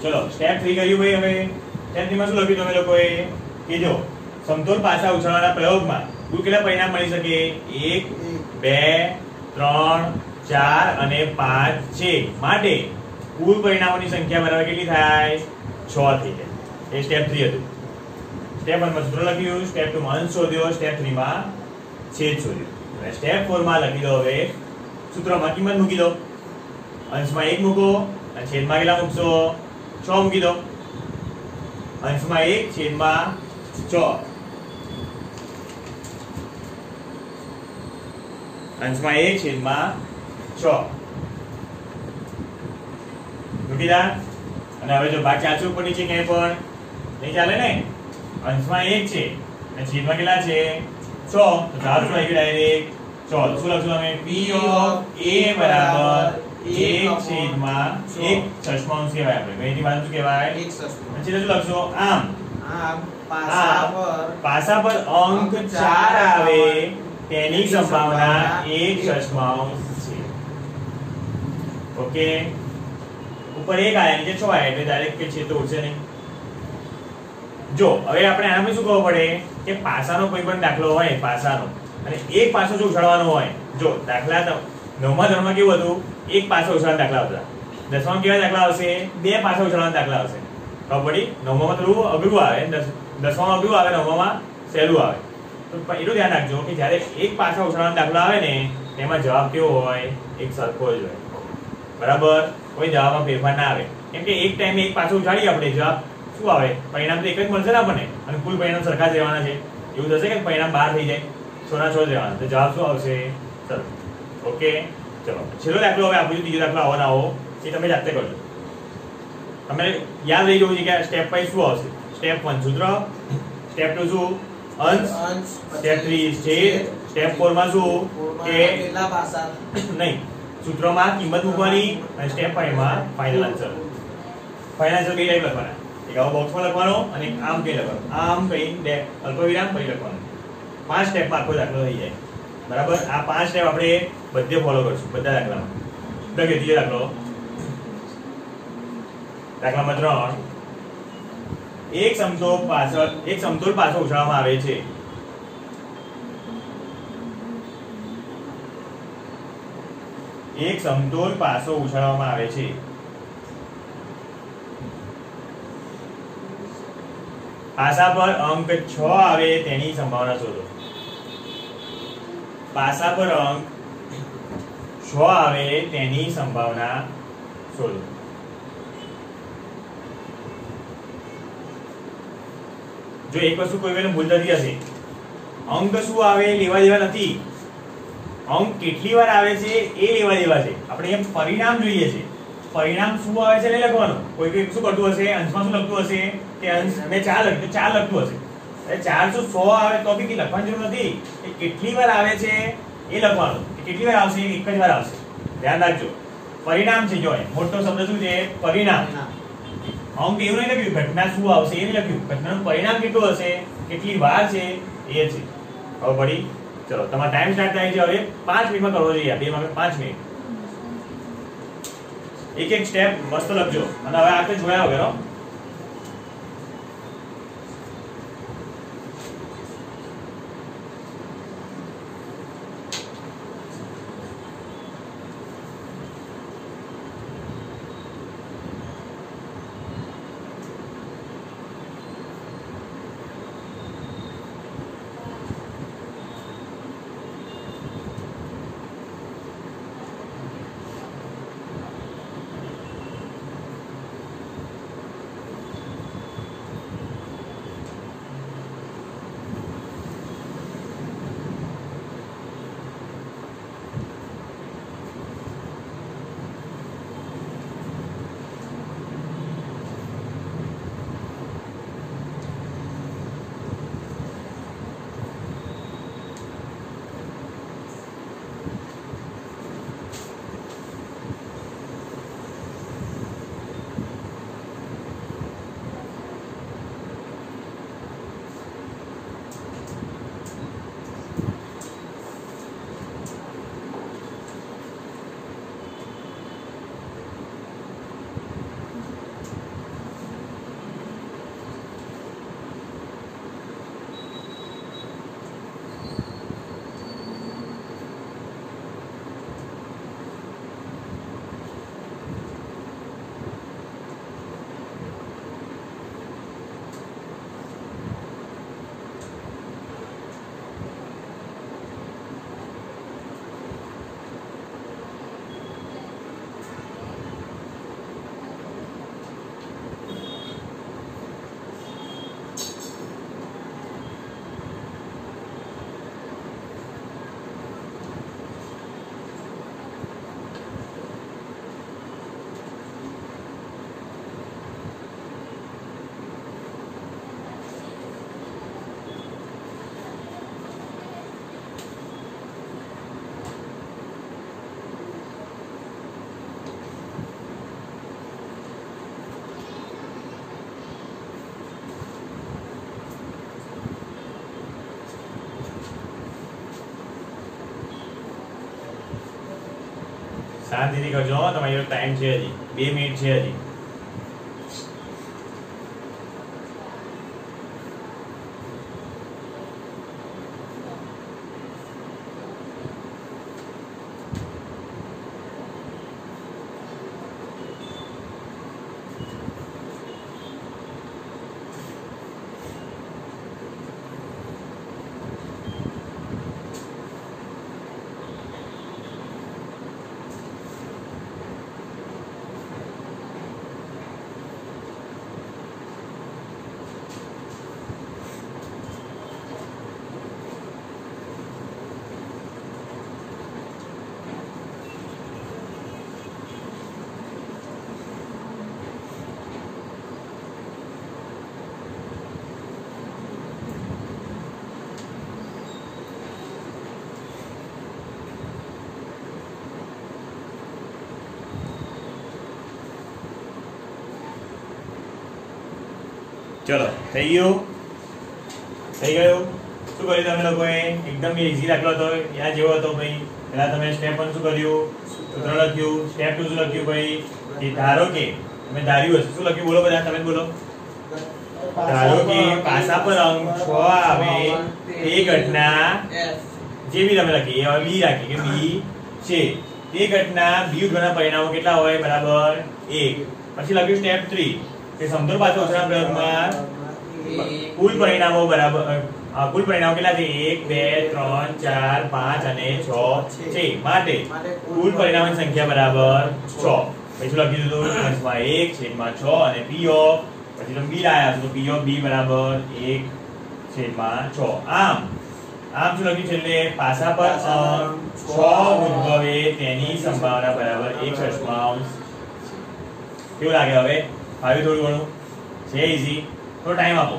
चलो स्टेप 3 કર્યું ભાઈ હવે સ્ટેપ 3 માં શું લખ્યું તમે લોકોએ કે જો સમતોલ પાસા ઉછાળવાના પ્રયોગમાં કુલ કેટલા પરિણામ મળી શકે 1 2 3 4 અને 5 છે માટે કુલ પરિણામોની સંખ્યા બરાબર કેટલી થાય 6 થઈ જાય એ સ્ટેપ 3 હતું સ્ટેપ 1 માં સૂત્ર લખ્યું સ્ટેપ 2 માં અંશ શોધ્યો સ્ટેપ 3 માં છેદ શોધ્યો હવે સ્ટેપ 4 માં લખી દો હવે સૂત્રમાં કિંમત મૂકી દો અંશમાં 1 મૂકો અને છેદમાં કેટલા મૂકશો 6 મૂકી દો અંશમાં 1 છેદમાં 6 અંશમાં 1 છેદમાં 6 મૂકી દા અને હવે જો ભાગ ચાલશે ઉપર નીચે ક્યાંય પણ નહીં ચાલે ને અંશમાં 1 છે અને છેદમાં કેટલા છે 6 તો જવાબ શું આવી ગયો ડાયરેક્ટ 6 શું લખશું અમે p ઓફ a બરાબર 1 છેદમાં 1 છઠ્ઠાંશ કહેવાય આપણે ગણિતની ભાષામાં શું કહેવાય 1 છઠ્ઠાંશ પછી શું લખશો આમ પાસા પર અંક 4 આવે તેની સંભાવના 1 છઠ્ઠાંશ છે ઓકે ઉપર 1 આયા નીચે 6 આયા એટલે ડાયરેક્ટ કે છે તો ઉડશે નહીં જો હવે આપણે આમાં શું કરવું પડે કે પાસાનો કોઈ પણ દાખલો હોય પાસાનો અને એક પાસો જો ઉછાળવાનો હોય જો દાખલા 9મા ધોરણમાં કેવું હતું એક પાસો ઉછાળવાના દાખલા હતા 10માં કેવા દાખલા આવશે બે પાસો ઉછાળવાના દાખલા આવશે ખબર પડી 9માં થોડું અઘરું આવે 10માં અઘરું આવે 9માં સહેલું આવે તો એટલું ધ્યાન રાખજો કે જ્યારે એક પાસો ઉછાળવાનો દાખલો આવે ને તેમાં જવાબ કેવો હોય એક સરખો જ હોય બરાબર કોઈ જવાબમાં ફેરફાર ના આવે કેમ કે એક ટાઈમે એક પાસો ઉછાળીએ આપણે જવાબ શું આવે પરિણામ તો એક જ મળશે ને આપણને અને કુલ પરિણામ સરખા જ રહેવાના છે એવું થશે કે પરિણામ 12 થઈ જાય 6 ના 6 જ રહેવાના તો જવાબ શું આવશે સરખો ઓકે ચલો છેલ્લો દાખલો હવે આપણો ત્રીજો દાખલો આવો ના આવો એ તમે જાતે કરજો તમે યાદ રહી જવું છે કે સ્ટેપ 5 શું આવશે સ્ટેપ 1 સૂત્ર સ્ટેપ 2 શું અંશ સ્ટેપ 3 છેદ સ્ટેપ 4 માં શું કે કેટલા પાસા નહીં સૂત્રમાં કિંમત મૂકવાની અને સ્ટેપ 5 માં ફાઇનલ આન્સર બે ટાઈપ લખવાના એક આવો બોક્સમાં લખવાનો અને આમ કઈ લખવાનું આમ કઈ અલ્પવિરામ પછી લખવાનું 5 સ્ટેપમાં આખો દાખલો થઈ જાય બરાબર આ 5 સ્ટેપ આપણે બધે ફોલો કરશું બધા દાખલામાં લખીએ ત્રીજો દાખલો દાખલામાં 3 એક સમતોલ પાસો ઉછાળવામાં આવે છે એક સમતોલ પાસો ઉછાળવામાં આવે છે પાસા પર અંક 6 આવે તેની સંભાવના શોધો પાસા પર અંક 6 આવે તેની સંભાવના શોધો જો એક વસ્તુ કોઈ વેલે ભૂલ થતી હશે અંક શું આવે લેવા દેવા નથી અંક કેટલી વાર આવે છે એ લેવા દેવા છે આપણે એમ પરિણામ જોઈએ છે પરિણામ શું આવે છે એ લખવાનું. કોઈ શું કરતું હશે, અંશમાં શું લખતું હશે કે અંશ મેં 4 લખ્યું, 4 લખતું હશે. અરે 4 શું 100 આવે તો બી લખવાની જરૂર નથી. એ કેટલી વાર આવે છે એ લખવાનું. કેટલી વાર આવશે, એક જ વાર આવશે. ધ્યાન રાખજો. પરિણામ છે, જો મોટો શબ્દ શું છે, પરિણામ. અંક એવું નહીં લખ્યું, ઘટના શું આવશે એ નહીં લખ્યું, ઘટનાનું પરિણામ કેટલું હશે, કેટલી વાર છે એ છે. હવે પડી. ચલો તમારો ટાઈમ સ્ટાર્ટ થાય છે. હવે 5 મિનિટમાં કરવો જોઈએ. 2 માં 5 મિનિટ. એક એક સ્ટેપ મસ્ત લખજો અને હવે આ જોયા વગર. શાંતિથી કરજો. તમારી ટાઈમ છે હજી 2 મિનિટ છે હજી. ચલો થઈ ગયું. શું કર્યું તમે લોકોએ? એકદમ ઈઝી દાખલો હતો, યાદ જેવો હતો ભાઈ. પહેલા તમે સ્ટેપ 1 શું કર્યું, સૂત્ર લખ્યું. સ્ટેપ 2 શું લખ્યું ભાઈ, કે ધારો કે તમે ધાર્યું હશે. શું લખ્યું બોલો બધા, તમે બોલો. ધારો કે પાસા પર અંક 6 આવે તે ઘટના જે બી તમે લખી, હવે બી રાખી કે બી છે, તે ઘટના બી ઘણા પરિણામો કેટલા હોય, બરાબર 1. પછી લખ્યું સ્ટેપ 3 કે સમતોલ પાછળ ઉછળના પ્રયોગમાં કુલ પરિણામો બરાબર કુલ પરિણામો કેટલા છે, 1 2 3 4 5 અને 6 છે. માટે કુલ પરિણામોની સંખ્યા બરાબર 6. પછી શું લખી દીધું, 1/6 અને p ઓફ, પછી તમે b લાયા તો p ઓફ b બરાબર 1/6. આમ શું લખ્યું છેલ્લે, પાસા પર અંક 6 ઉદ્ભવે તેની સંભાવના બરાબર 1/6. કેવું લાગે હવે ફાવ્યું થોડું ઘણું છે ઈઝી થોડો ટાઈમ આપો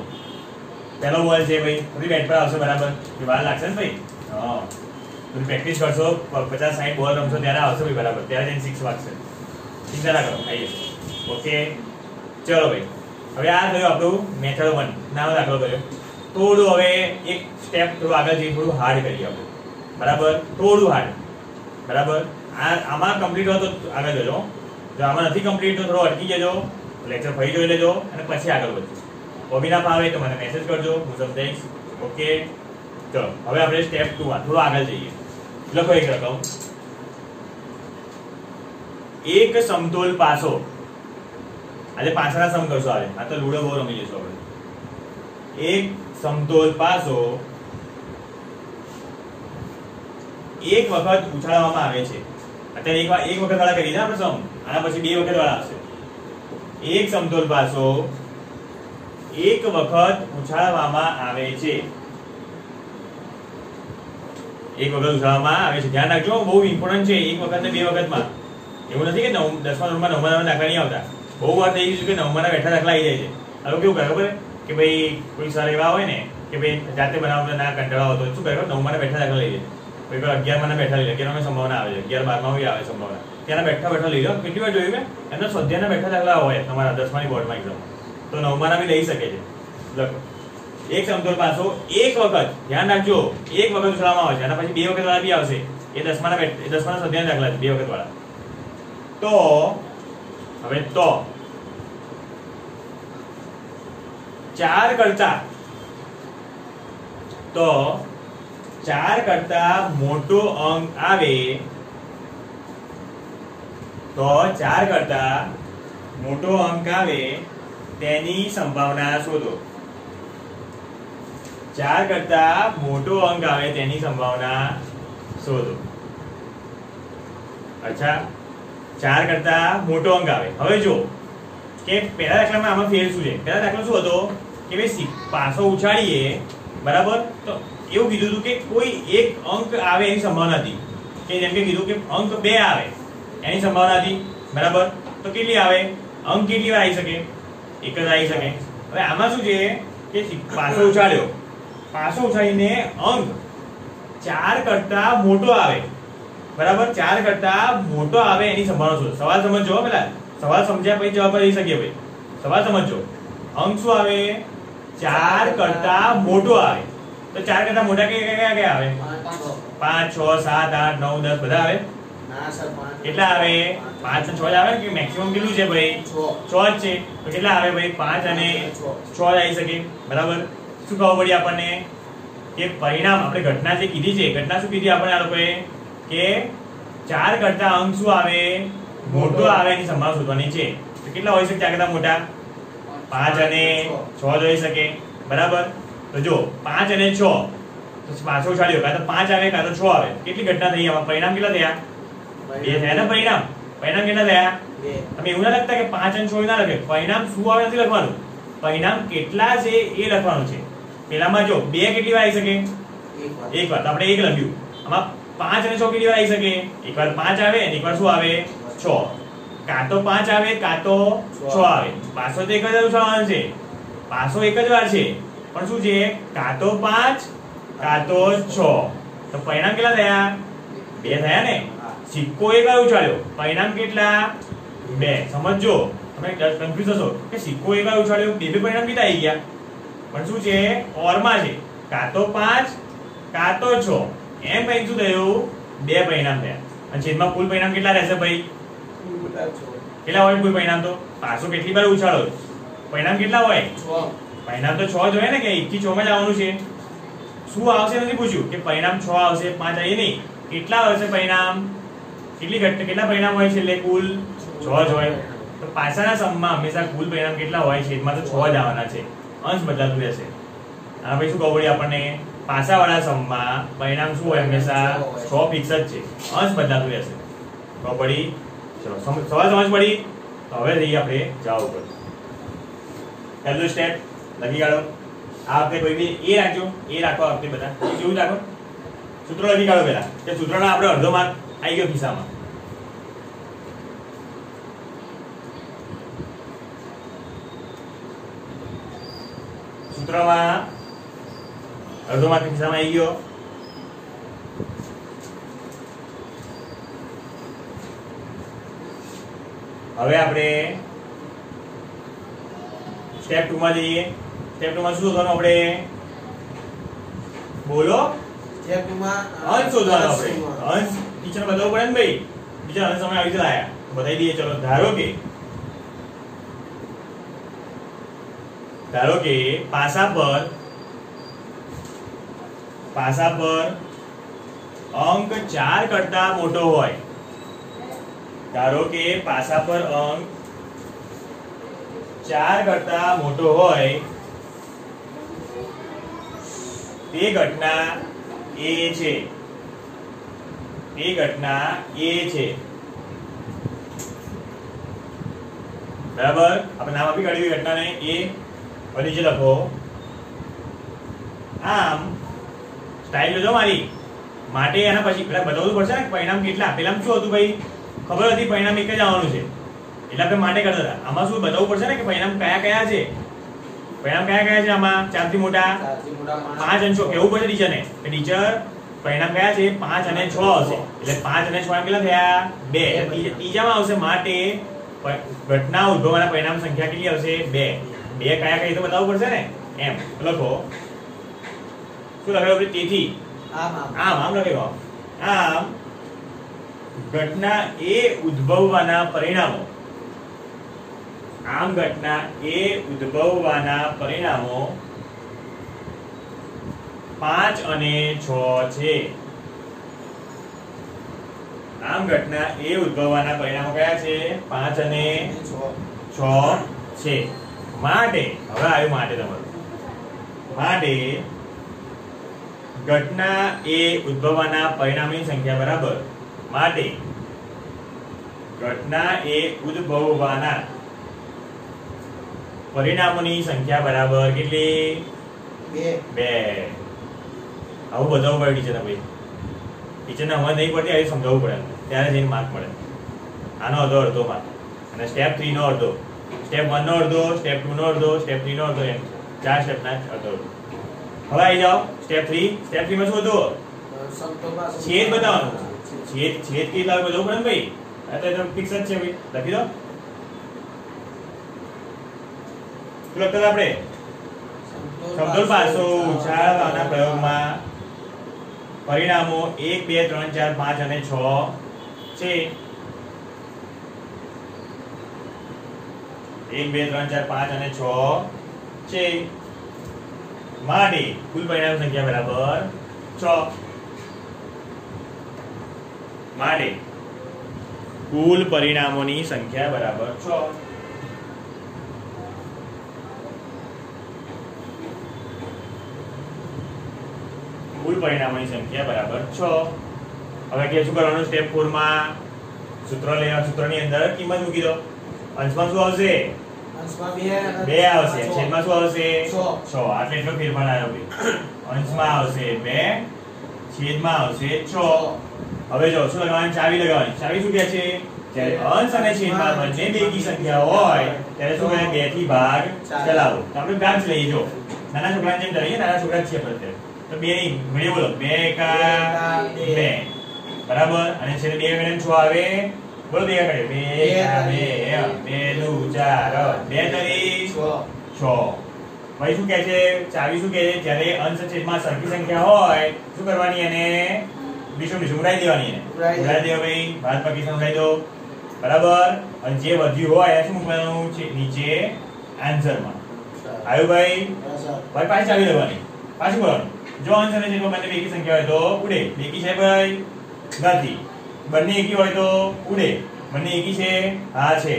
પહેલો બોલ છે ભાઈ થોડી બેટ પર આવશે બરાબર વાર લાગશે ને ભાઈ હા થોડી પ્રેક્ટિસ કરશો 50-60 બોલ રમશો ત્યારે આવશે ભાઈ બરાબર ત્યારે જઈને 6 વાગશે ચિંતા ના કરો આવી જશે ઓકે ચલો ભાઈ હવે આ થયું આપણું મેથડ 1 નાનો દાખલો કર્યો થોડું હવે એક સ્ટેપ થોડું આગળ જઈને થોડું હાર્ડ કરીએ આપણે બરાબર થોડું હાર્ડ બરાબર આમાં કમ્પ્લીટ હોય તો આગળ જજો જો આમાં નથી કમ્પ્લીટ તો થોડો અટકી જજો લેક્ચર ફરી જોઈ લેજો અને પછી આગળ વધજો કોબી ના ફાવે તો મને મેસેજ કરજો હું સમજાવીશ ઓકે ચલો હવે આપણે સ્ટેપ 2 માં થોડું આગળ જઈએ લખો એક રકમ એક સમતોલ પાસો આજે પાસાના સમ કરશો આવે આ તો લૂડો બહુ રમી જશો આપણે એક સમતોલ પાસો એક વખત ઉછાળવામાં આવે છે અત્યારે એક વખત વાળા કરી દે આપણે સમ આના પછી બે વખત વાળા આવશે એક સમતોલ પાસો એક વખત ઉછાળવામાં આવે છે એક વખત ઉછાળવામાં આવે છે ધ્યાન રાખજો બહુ ઇમ્પોર્ટન્ટ છે એક વખત ને બે વખતમાં એવું નથી કે 10મા ધોરણમાં 9મા દાખલા નહીં આવતા બહુ વાર થઈ ગયું છે કે 9માના બેઠા દાખલા આવી જાય છે હવે કેવું કરે ખબર કે ભાઈ કોઈ સર એવા હોય ને કે ભાઈ જાતે બનાવવા ના કંટાળો આવતો શું કરે 9માના બેઠા દાખલા લઈ જાય કોઈ 11માના બેઠા લઈ લે 11માં સંભાવના આવે છે 11 12માં બી આવે સંભાવના ત્યાંના બેઠા લઈ લો કેટલી વાર જોયું મેં એમના સ્વાધ્યાયના બેઠા દાખલા હોય તમારા 10માની બોર્ડમાં એક્ઝામમાં તો 9માના બી લઈ શકે છે લખો એક સમતોલ પાસો એક વખત ધ્યાન રાખજો એક વખત ઉછાળવામાં આવે છે અને પછી બે વખત વાળા બી આવશે એ 10માના સ્વાધ્યાયના દાખલા છે બે વખત વાળા તો હવે તો 4 કરતા મોટો અંક આવે તો 4 કરતા મોટો અંક આવે તેની સંભાવના શોધો 4 કરતા મોટો અંક આવે તેની સંભાવના શોધો અચ્છા 4 કરતા મોટો અંક આવે હવે જો કે પહેલા દાખલામાં આમાં ફેર શું છે પહેલા દાખલો શું હતો કે ભાઈ પાસો ઉછાળીએ બરાબર તો એવું કીધું હતું કે કોઈ એક અંક આવે એની સંભાવના હતી કે જેમ કે કીધું કે અંક 2 આવે એની સંભાવના હતી બરાબર તો કેટલી આવે અંક કેટલી વાર આવી શકે એક જ આવી શકે હવે આમાં શું છે કે પાસો ઉછાળીને અંક 4 કરતા મોટો આવે બરાબર 4 કરતા મોટો આવે એની સંભાવના શું સવાલ સમજો પેલા સવાલ સમજ્યા પછી જવાબ દઈ શકીએ ભાઈ સવાલ સમજો અંક શું આવે 4 કરતા મોટો આવે તો 4 કરતા મોટા કયા આવે 5 6 7 8 9 10 બધા આવે ના સર 5 કેટલા આવે 5 અને 6 આવે કે મેક્સિમમ કેટલું છે ભાઈ 6 જ છે તો કેટલા આવે ભાઈ 5 અને 6 આવી શકે બરાબર શું ખબર પડી આપણને કે પરિણામ આપણે ઘટના જે કીધી છે ઘટના શું કીધી આપણે આ લોકોએ કે 4 કરતા અંક શું આવે મોટો આવે એની સંભાવના શોધવાની છે તો કેટલા હોઈ શકે 4 કરતા મોટા 5 અને 6 જોઈ શકે બરાબર તો જો 5 અને 6 તો પાછો ઉછાળ્યો કાં તો 5 આવે કાં તો 6 આવે કેટલી ઘટના થઈ આમાં પરિણામ કેટલા થયા 2 થયા ને પરિણામ કેટલા થયા 2 તમે એવું ના લખતા કે 5 અને 6 ના લખે પરિણામ શું આવે નથી લખવાનું પરિણામ કેટલા છે એ લખવાનું છે પેલામાં જો 2 કેટલી વાર આવી શકે એક વાર તો આપણે 1 લખ્યું આમાં 5 અને 6 કેટલી વાર આવી શકે એકવાર 5 આવે અને એકવાર શું આવે 6 કાં તો 5 આવે કાં તો 6 આવે પાછો તો એક જ ઉછાળવાનો છે પાછો એક જ વાર છે પણ શું છે કાં તો 5 કાં તો 6 તો પરિણામ કેટલા થયા 2 થયા ને સિક્કો એક વાર ઉછાળ્યો પરિણામ કેટલા 2 સમજો તમે કન્ફ્યુઝ થશો કે સિક્કો એક વાર ઉછાળ્યો બે પરિણામ કેટલા આવી ગયા પણ શું છે ઓરમાં છે કાં તો 5 કાં તો 6 એમ કઈ શું થયું 2 પરિણામ થયા અને છેદમાં કુલ પરિણામ કેટલા રહેશે ભાઈ કેટલા હોય કુલ પરિણામ તો પાછો કેટલી વાર ઉછાળો પરિણામ કેટલા હોય 6 પરિણામ તો 6 જ હોય ને કે 1 થી 6 માં જ આવવાનું છે શું આવશે નથી પૂછ્યું કે પરિણામ 6 આવશે 5 આવી નહીં કેટલા આવશે પરિણામ કેટલા પરિણામ હોય છે એટલે કુલ 6 જ હોય તો પાછળના સમમાં હંમેશા કુલ પરિણામ કેટલા હોય છે એમાં તો 6 જ આવવાના છે અંશ બદલાતું રહેશે આના પછી શું ખબર પડી આપણને પાછાવાળા સમમાં પરિણામ શું હોય હંમેશા 6 ફિક્સ જ છે અંશ બદલાતું રહેશે ખબર પડી ચલો સવાલ સમજ પડી હવે જઈએ આપણે જવાબ ઉપર પહેલું સ્ટેપ લખી કાઢો આ વખતે કોઈ બી એ રાખજો એ રાખો આ વખતે બધા કેવું રાખો સૂત્ર લખી કાઢો પહેલા કે સૂત્રના આપણે અડધો માર્ક આવી ગયો ખિસ્સામાં સૂત્રમાં અડધો માર્ક ખિસ્સામાં આવી ગયો. હવે આપણે સ્ટેપ 2 માં જઈએ. સ્ટેપ 2 માં શું શોધવાનું આપણે? બોલો. સ્ટેપ 2 માં અંશ શોધવાનો આપણે. અંશ ટીચરને બતાવવું પડે ને ભાઈ. ટીચર અંશ સમય આવી લાયા બતાવી દઈએ. ચલો ધારો કે પાસા પર અંક 4 કરતા મોટો હોય. ધારો કે પાસા પર અંક 4 કરતા મોટો હોય તે ઘટના A છે. બરાબર. આપણે નામ આપી કાઢ્યું ઘટનાને A. નીચે લખો. આમ સ્ટાઇલ જોજો મારી. માટે એના પછી પેલા બતાવવું પડશે ને પરિણામ કેટલા. પેલામાં શું હતું ભાઈ? ખબર હતી પરિણામ એક જ આવવાનું છે એટલે આપણે માટે કરતા હતા. આમાં શું બતાવવું પડશે ને કે પરિણામ કયા કયા છે. પરિણામ કયા કયા છે આમાં? 4 થી મોટા 5 અને 6 કેવું પડશે ટીચરને કે ટીચર પરિણામ કયા છે? 5 અને 6 આવશે. એટલે 5 અને 6 કેટલા થયા? 2. ત્રીજામાં આવશે માટે ઘટના ઉદ્ભવવાના પરિણામ સંખ્યા કેટલી આવશે? 2. કયા કઈ તો બતાવવું પડશે ને. એમ લખો. શું લખાયું આપણે? તેથી આમ લખાયું. આમ ઘટના A ઉદ્ભવવાના પરિણામો. 5 અને 6 છે. આમ ઘટના A ઉદ્ભવવાના પરિણામો કયા છે? 5 અને 6 છે. માટે હવે આવ્યું માટે તમારું. માટે ઘટના A ઉદ્ભવવાના પરિણામની સંખ્યા બરાબર. માટે ઘટના A ઉદ્ભવવાના પરિણામોની સંખ્યા બરાબર કેટલી? 2. આવું બતાવવું પડે ટીચરને ભાઈ. ટીચરને હવે નહીં પડતી આવી સમજાવવું પડે ત્યારે જઈને માર્ક મળે. આનો અડધો માર્ક અને સ્ટેપ 3 નો અડધો, સ્ટેપ 1 નો અડધો, સ્ટેપ 2 નો અડધો, સ્ટેપ 3 નો અડધો. એમ 4 સ્ટેપના અડધો. હવે આવી જાઓ સ્ટેપ 3. સ્ટેપ 3 માં શું હતું? છેદ બતાવવાનું. છેદ કેટલા બતાવવું પડે ને ભાઈ. આ તો એકદમ ફિક્સ જ છે ભાઈ. લખી દો. શું લખતા હતા આપણે? સમતોલ પાસો ઉછાળવાના પ્રયોગમાં પરિણામો 1 2 3 4 5 અને 6 છે. 1 2 3 4 5 અને 6 છે. માટે કુલ પરિણામ સંખ્યા બરાબર 6. માટે કુલ પરિણામોની સંખ્યા બરાબર 6. કુલ પરિણામોની સંખ્યા બરાબર 6. હવે કે શું કરવાનું? સ્ટેપ 4 માં સૂત્રની અંદર કિંમત મૂકી દો. અંશમાં શું આવશે? 2 આવશે. છેદમાં શું આવશે? 6. આટલે એટલો ફેરફાર આવ્યો ભાઈ. અંશમાં આવશે 2, છેદમાં આવશે 6. હવે જો શું લગાવવાની? ચાવી લગાવવાની. ચાવી શું કહે છે? જ્યારે અંશ અને છેદમાં બંને બેકી સંખ્યા હોય ત્યારે શું કહે? 2 થી ભાગ ચલાવો. તો આપણે ભાગ લઈએ. જો નાના છોકરાને જેમ ડરીએ, નાના છોકરા જ છે પ્રત્યે. તો 2 ની ઘડી બોલો. 2 એકા 2 બરાબર. અને છેલ્લે 2 ઘડી 6 આવે. બોલો 2 ઘડી 2 એકા 2 2 દુ 4 2 તરી 6. ભાઈ શું કહે છે? ચાવી શું કહે છે? જ્યારે અંશ છેદમાં સરખી સંખ્યા હોય શું કરવાની? એને બીજું ઉડાઈ દેવાની. એને ઉડાઈ દેવા ભાઈ. બાદબાકી ઉડાઈ દો. બરાબર. અને જે વધ્યું હોય શું મૂકવાનું છે? નીચે આન્સરમાં. આવ્યું ભાઈ? ભાઈ પાછી ચાવી લેવાની. પાછી બોલવાનું. જો અંશ અને છેદમાં બંને બેકી સંખ્યા હોય તો ઉડે. બેકી છે ભાઈ? નથી. બંને એકી હોય તો ઉડે. બંને એકી છે? હા છે.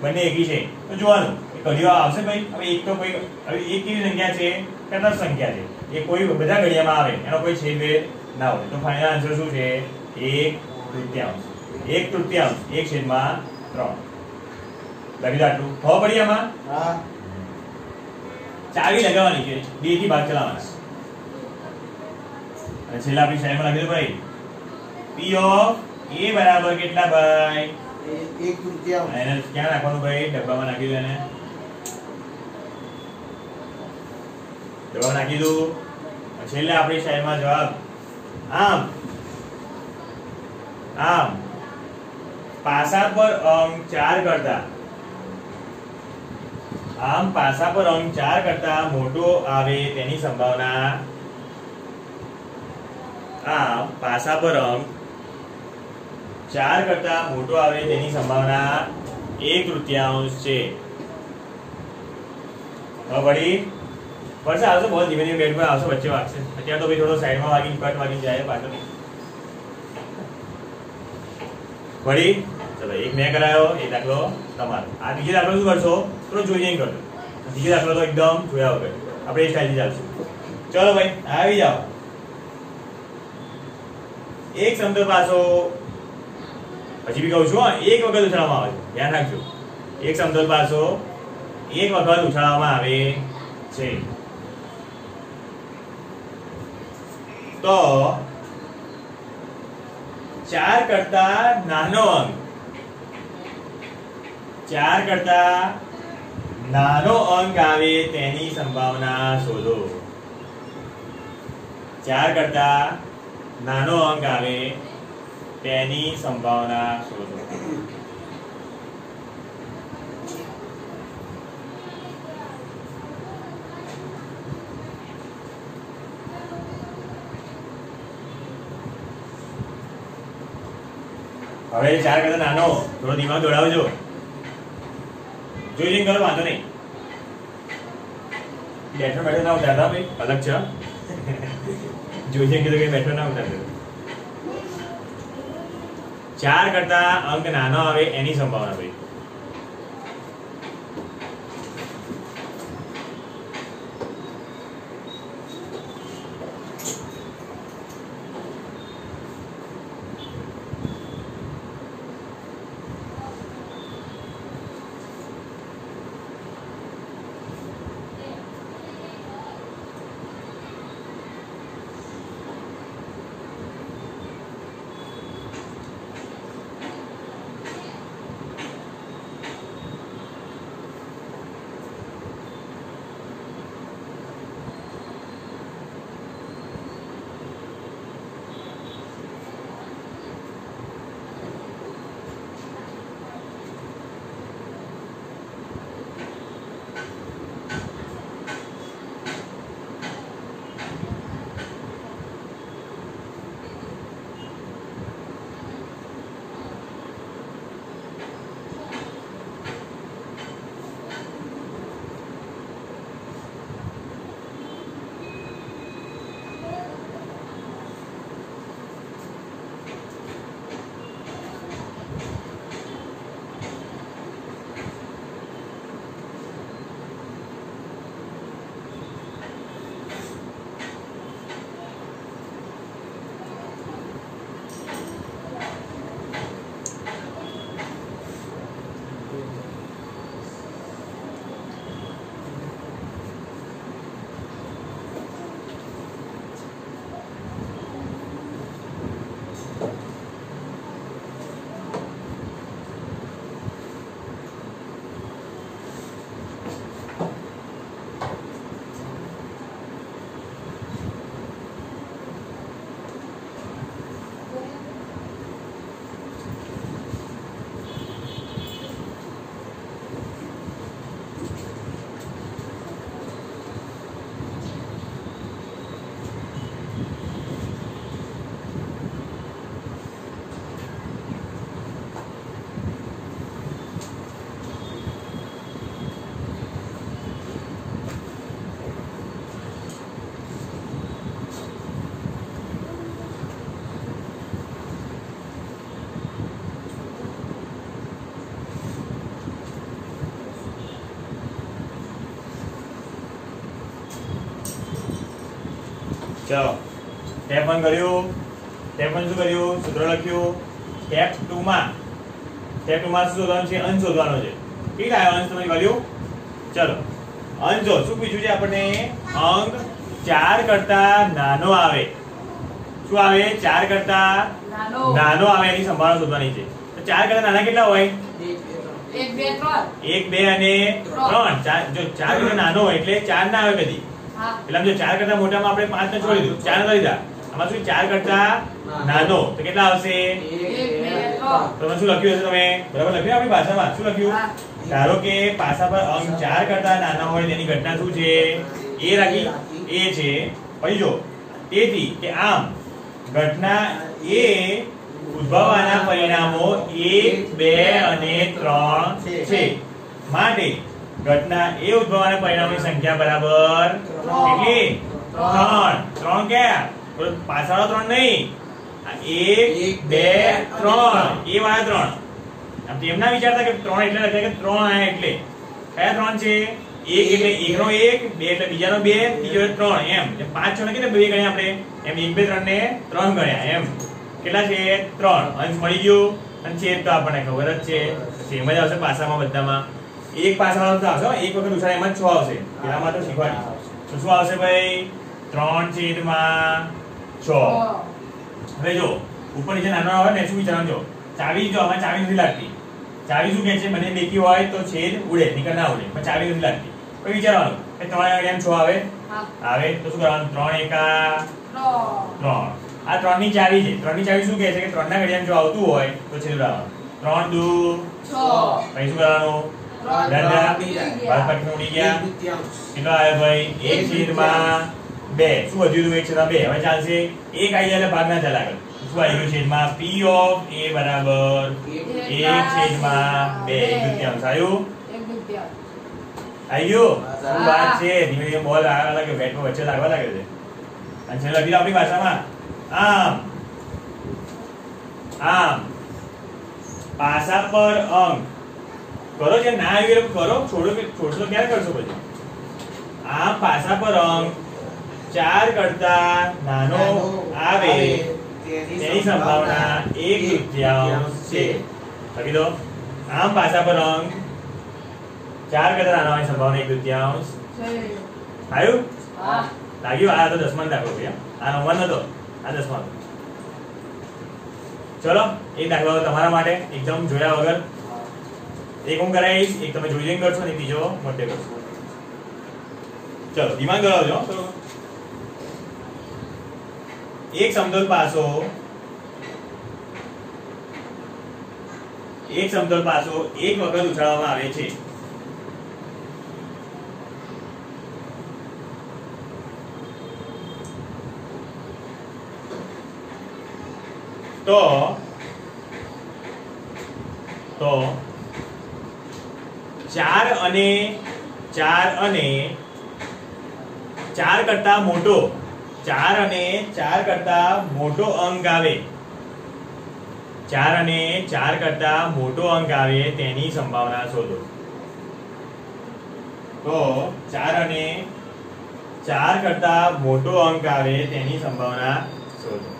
બંને એકી છે તો જોવાનું ઘડિયા આવશે ભાઈ. હવે એક તો કોઈ હવે એક કેવી સંખ્યા છે? તટસ્થ સંખ્યા છે. એ કોઈ બધા ઘડિયામાં આવે એનો કોઈ છેદભેદ ના હોય. તો ફાઇનલ આન્સર શું છે? 1/3. 1/3. 1/3. લખી દો આટલું. ખબર પડી આમાં? હા. ચાવી લગાવવાની છે. 2 થી ભાગ ચલાવવાના. અને છેલ્લા આપણી સ્લાઇડમાં લખી દો ભાઈ. P of A બરાબર કેટલા ભાઈ? 1/3. એને ક્યાં નાખવાનું ભાઈ? ડબ્બામાં નાખી દો એને. જવાબ નાખી દઉં. છેલ્લે આપણી સ્ટાઇલમાં જવાબ આમ આમ પાસા પર અંક 4 કરતા આમ પાસા પર અંક 4 કરતા મોટો આવે તેની સંભાવના આમ પાસા પર અંક 4 કરતા મોટો આવે તેની સંભાવના 1/3 છે. હવે વળી વર્ષે આવશે બહુ ધીમે ધીમે બેડ પર આવશે, વચ્ચે વાગશે. અત્યારે તો ભાઈ થોડો સાઈડમાં વાગી કટ વાગી જાય પાછળ. વળી ચલો એક મેં કરાયો, એક દાખલો તમારો. આ બીજો દાખલો શું કરશો થોડો જોઈ જઈને કરજો. બીજો દાખલો તો એકદમ જોયા વગર આપણે એ સ્ટાઈલથી ચાલશું. ચલો ભાઈ આવી જાઓ. એક સમતલ પાસો પછી બી કહું છું એક વખત ઉછાળવામાં આવે છે, ધ્યાન રાખજો. એક સમતલ પાસો એક વખત ઉછાળવામાં આવે છે તો 4 કરતા નાનો અંક 4 કરતા નાનો અંક આવે તેની સંભાવના શોધો. 4 કરતા નાનો અંક આવે તેની સંભાવના શોધો. હવે 4 કરતા નાનો થોડો દિમાગ દોડાવજો, જોઈ જઈને કરો, વાંધો નહીં. બેઠો બેઠો ના ઉતારતા ભાઈ, અલગ છે. જોઈ જઈને કીધું કે બેઠો ના ઉતારતો. 4 કરતા અંક નાનો આવે એની સંભાવના ભાઈ. ચલો સ્ટેપ 1 કર્યું, સ્ટેપ 1 શું કર્યું, સૂત્ર લખ્યું. સ્ટેપ 2 માં શું શોધવાનું છે, અંશ શોધવાનો છે. ઠીક આવ્યો અંશ તમારી વેલ્યુ. ચલો અંશ જો શું પૂછ્યું છે આપણને, અંક 4 કરતા નાનો આવે. શું આવે, 4 કરતા નાનો આવે એની સંભાવના શોધવાની છે. તો 4 કરતા નાના કેટલા હોય, 1 2 અને 3. જો 4 કરતા નાનો હોય એટલે 4 ના આવે કદી. હા. એટલે આમ જો 4 કરતા મોટામાં આપણે 5 ને છોડી દીધું, 4 ને લીધા. આમાં શું 4 કરતા નાનો તો કેટલા આવશે? તો શું લખ્યું હશે તમે? બરાબર લખ્યું આપણી ભાષામાં શું લખ્યું? હા. ધારો કે પાસા પર અંક 4 કરતા નાના હોય તેની ઘટના શું છે? એ રાખી એ છે. પછી જો તેથી કે આમ ઘટના એ ઉદ્ભવવાના પરિણામો 1 2 અને 3 છે. માટે ઘટના એ ઉદ્ભવવાના પરિણામોની સંખ્યા બરાબર કેટલી? 3. 3 ક્યાં? પાછળનો 3 નહીં, આ 1 2 3 એ વાળા 3. આમ તો એમ ના વિચારતા કે 3 એટલે લખાય કે 3 આયા એટલે. કયા 3 છે? 1 એટલે એકનો 1, 2 એટલે બીજાનો 2, ત્રીજો એટલે 3 એમ. એટલે 5 6 ને કેટલા 2 ગણ્યા આપણે? એમ 1 2 3 ને 3 ગણ્યા એમ. કેટલા છે? 3. અંશ મળી ગયું અને છેદ તો આપણને ખબર જ છે. સેમ જ આવશે પાસામાં બધામાં. એક પાસામાં તો આવશે, એક વખત ઉછાળે એમાં 6 આવશે. પેલામાં તો શીખવાડી. તો શું આવશે ભાઈ? 3/6. હવે જો ઉપર નીચે નાનો આવે ને શું વિચારવાનું? જો ચાવી, જો આમાં ચાવી નથી લાગતી. ચાવી શું કહે છે? મને બેકી હોય તો છેદ ઉડે, નીકળ ના ઉડે, પણ ચાવી નથી લાગતી. પછી વિચારવાનું કે 3 આગળ એમ 6 આવે આવે તો શું કરવાનું? 3 એકા 3. આ 3 ની ચાવી છે. 3 ની ચાવી શું કહે છે? કે 3 ના ઘડિયામાં જો આવતું હોય તો છેદ ઉડાડવાનું. 3 દુ 6. પછી શું કરવાનું? દાદા બાદબાકી ઉડી ગયા. કેટલો આવે ભાઈ? 1/2. શું વધ્યું? 1/2. હવે ચાલશે 1 આવી જાય એટલે ભાગ ના ચાલે આગળ. શું આવી ગયું છેદમાં? P of A બરાબર 1/2. 1/2 આવ્યું? આવી ગયું? શું વાત છે? ધીમે ધીમે બોલ આગળ લાગે, બેટમાં વચ્ચે લાગવા લાગે છે. અને છેલ્લે લખી દો આપણી ભાષામાં. આમ આમ પાસા પર અંક કરો, જે ના આવી એ કરો, છોડશો ક્યારે કરશો પછી? આમ પાસા પર અંક 4 કરતા નાનો આવે તેની સંભાવના 1/3 છે. લખી દો. આમ પાસા પર અંક 4 કરતા નાનો આવવાની સંભાવના 1/3 આવ્યું? લાગ્યું? આ તો 10માં દાખલો છે. આ 9 નતો, આ 10માં. ચલો એક દાખલો તમારા માટે એકદમ જોયા વગર. એક હું કરાવીશ, એક તમે જોઈ જોઈને કરશો અને બીજો મોટે કરશો. ચલો દિમાગ દોડાવજો. એક સમતલ પાસો એક વખત ઉછાળવામાં આવે છે. તો 4 અને 4 કરતા મોટો 4 અને 4 કરતા મોટો અંક આવે, 4 અને 4 કરતા મોટો અંક આવે તેની સંભાવના શોધો. તો 4 અને 4 કરતા મોટો અંક આવે તેની સંભાવના શોધો.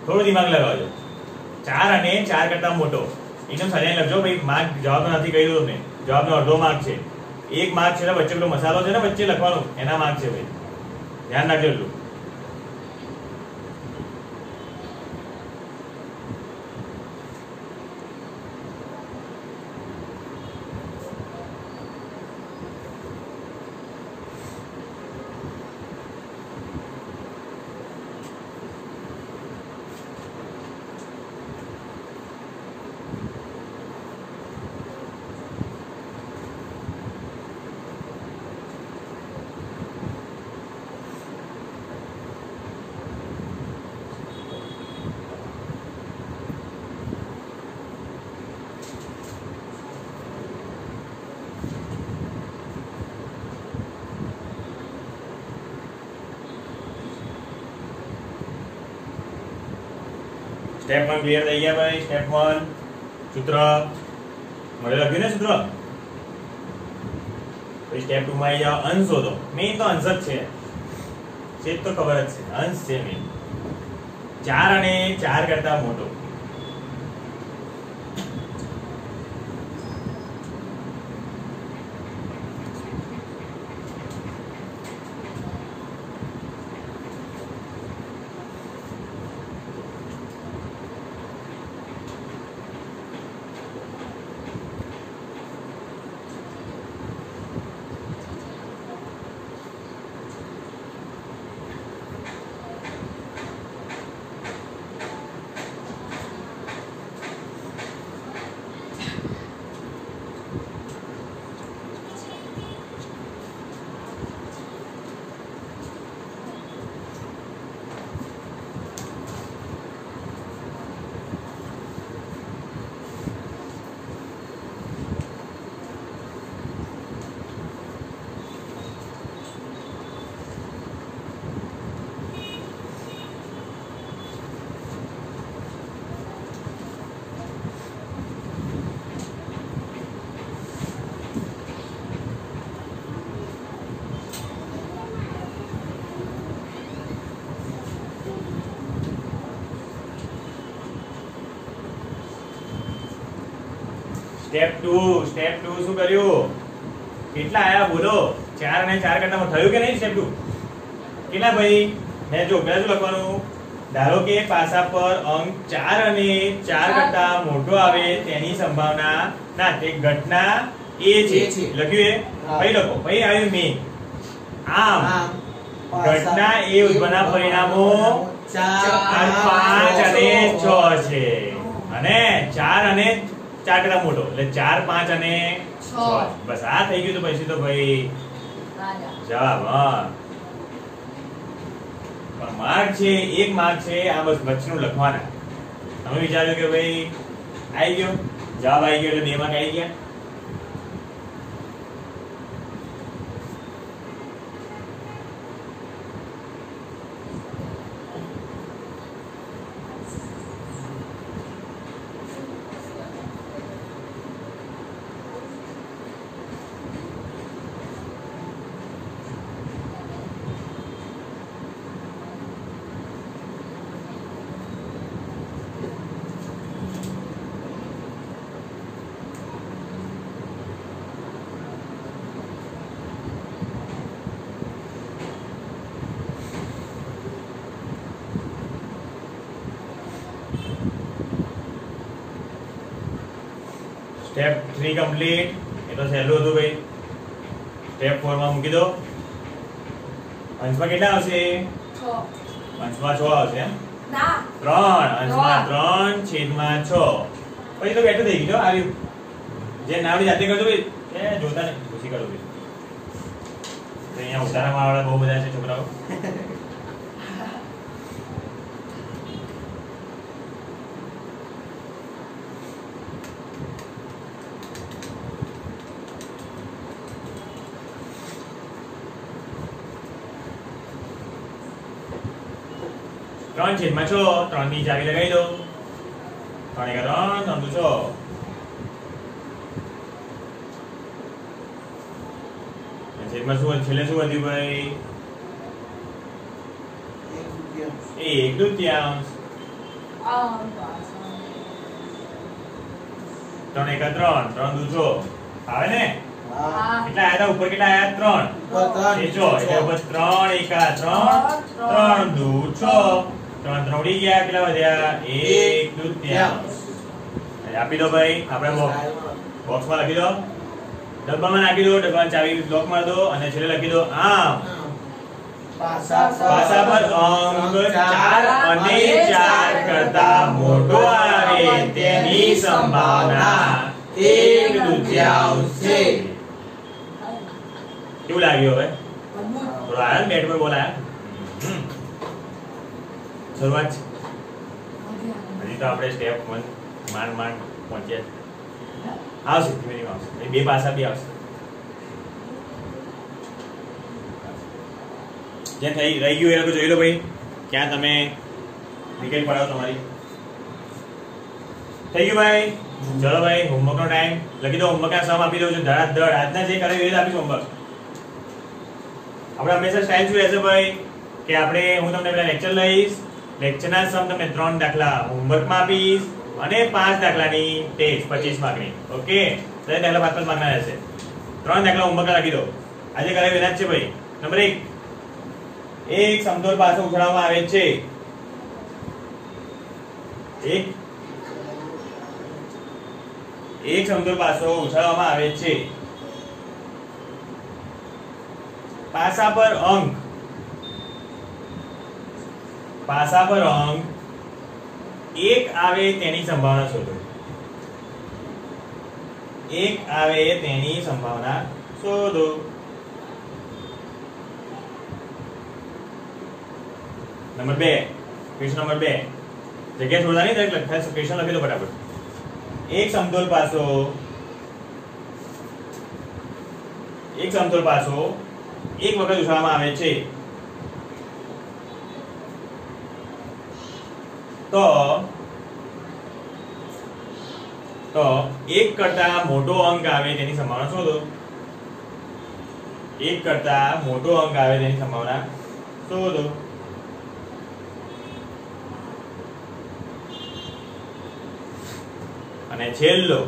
થોડું દિમાગ લગાવજો. 4 અને 4 કરતા મોટો એકદમ સજાઈને લખજો ભાઈ. માર્ક જવાબ નથી કહી દઉં તમને, જવાબનો અડધો માર્ક છે. 1 માર્ક છે વચ્ચે પેલો મસાલો છે ને વચ્ચે લખવાનો, એના માર્ક છે ભાઈ. ધ્યાન રાખજો એટલું. સ્ટેપ 1 ક્લિયર થઈ ગયા ભાઈ. સ્ટેપ 1 સૂત્ર મળે લખ્યું ને સૂત્ર. પછી સ્ટેપ 2 માં આવી જાવ, અંશ શોધો. મેઈન તો અંશ જ છે, છેદ તો ખબર જ છે, અંશ છે મેઈન. 4 અને 4 કરતા મોટો. સ્ટેપ 2 શું કર્યું? કેટલા આયા બોલો? 4 અને 4 કરતા થયું કે નહીં? સ્ટેપ 2 કેટલા ભાઈ? મેં જો પહેલા શું લખવાનું? ધારો કે પાસા પર અંક 4 અને 4 કરતા મોટો આવે તેની સંભાવના ના તે ઘટના એ છે. લખ્યું એ? ભાઈ લખો. ભાઈ આવ્યું મે. આમ ઘટના એ ઉદ્ભવના પરિણામો 4, 5 અને 6 છે. અને 4 અને 4 કરતા મોટો એટલે 4, 5 અને 6. બસ આ થઈ ગયું. તો પછી તો ભાઈ જવાબ. હા, પણ માર્ક છે, એક માર્ક છે આ બસ વચ્ચેનું લખવાના. તમે વિચાર્યું કે ભાઈ આવી ગયો જવાબ, આવી ગયો એટલે 2 માર્ક આવી ગયા. Step 3 complete. એ તો સહેલું હતું ભાઈ. સ્ટેપ 4 માં મૂકી દો. અંશમાં કેટલા આવશે? 6. અંશમાં 6 આવશે એમ? ના 3. અંશમાં 3/6. પછી તો બેઠું થઈ ગયું. આવ્યું જે નામની જાતે કરજો ભાઈ. એ જોતા નહીં, ખુશી કરો ભાઈ. અહીંયા ઉતારામાં વાળા બહુ બધા છે છોકરાઓ. ત્રણ છેદમાં 6. 3 ની ચાવી લગાવી દો. 3 1 3 3 2 6. છેદમાં શું છેલ્લે શું વધ્યું ભાઈ? 1/2. 3 1 3 3 2 6. આવે ને? કેટલા આયા હતા? ઉપર કેટલા આયા? 3. એ જો એટલે ઉપર 3 1 3 3 2 6. 3 3 ઉડી ગયા. કેટલા વધ્યા? 1/2. આપી દો ભાઈ. આપણે બોક્સમાં લખી દો. ડબ્બામાં નાખી દો. ડબ્બાની ચાવી લોક માર દો અને છેલ્લે લખી દો આમ પાસા પર અંક 4 અને 4 કરતા મોટો આવે તેની સંભાવના 1/2 છે. કેવું લાગ્યું હવે? થોડો આયા બેટ પર બોલાયા. શરૂઆત છે. હજી તો આપણે સ્ટેપ 1 માંડ પહોંચ્યા. આવશે ધીમે ધીમે આવશે. બે પાસા બી આવશે. જે થઈ રહી ગયું એ લોકો જોઈ લો ભાઈ. ક્યાં તમે વિકેટ પડાવો તમારી. થઈ ગયું ભાઈ. ચલો ભાઈ, હોમવર્કનો ટાઈમ. લખી દો. હોમવર્કના સમ આપી દઉં છું ધડાધડ. આજના જે કરે એ રીતે આપીશ હોમવર્ક. આપણે હંમેશા સ્ટાઇલ શું રહેશે ભાઈ કે આપણે હું તમને પેલા લેક્ચર લઈશ. લેક્ચરના સમ તમને 3 દાખલા હોમવર્કમાં આપીશ અને 5 દાખલાની ટેસ્ટ 25 માર્કની. ઓકે, દરેક દાખલા 5 માર્કના રહેશે. 3 દાખલા હોમવર્કમાં લખી દો. આજે કરાવી એના જ છે ભાઈ. નંબર 1, એક સમતોલ પાસો ઉછાળવામાં આવે છે. એક સમતોલ પાસો ઉછાળવામાં આવે છે. પાસા પર અંક 1 આવે તેની સંભાવના શોધો. 1 આવે તેની સંભાવના શોધો. Number 2, question number 2. જગ્યા છોડવાની દરેક લખાય. ક્વેશ્ચન લખી દો ફટાફટ. એક સમતોલ પાસો 1 વખત ઉછાળવામાં આવે છે તો 1 કરતા મોટો અંક આવે તેની સંભાવના શોધો. 1 કરતા મોટો અંક આવે તેની સંભાવના શોધો. અને છેલ્લો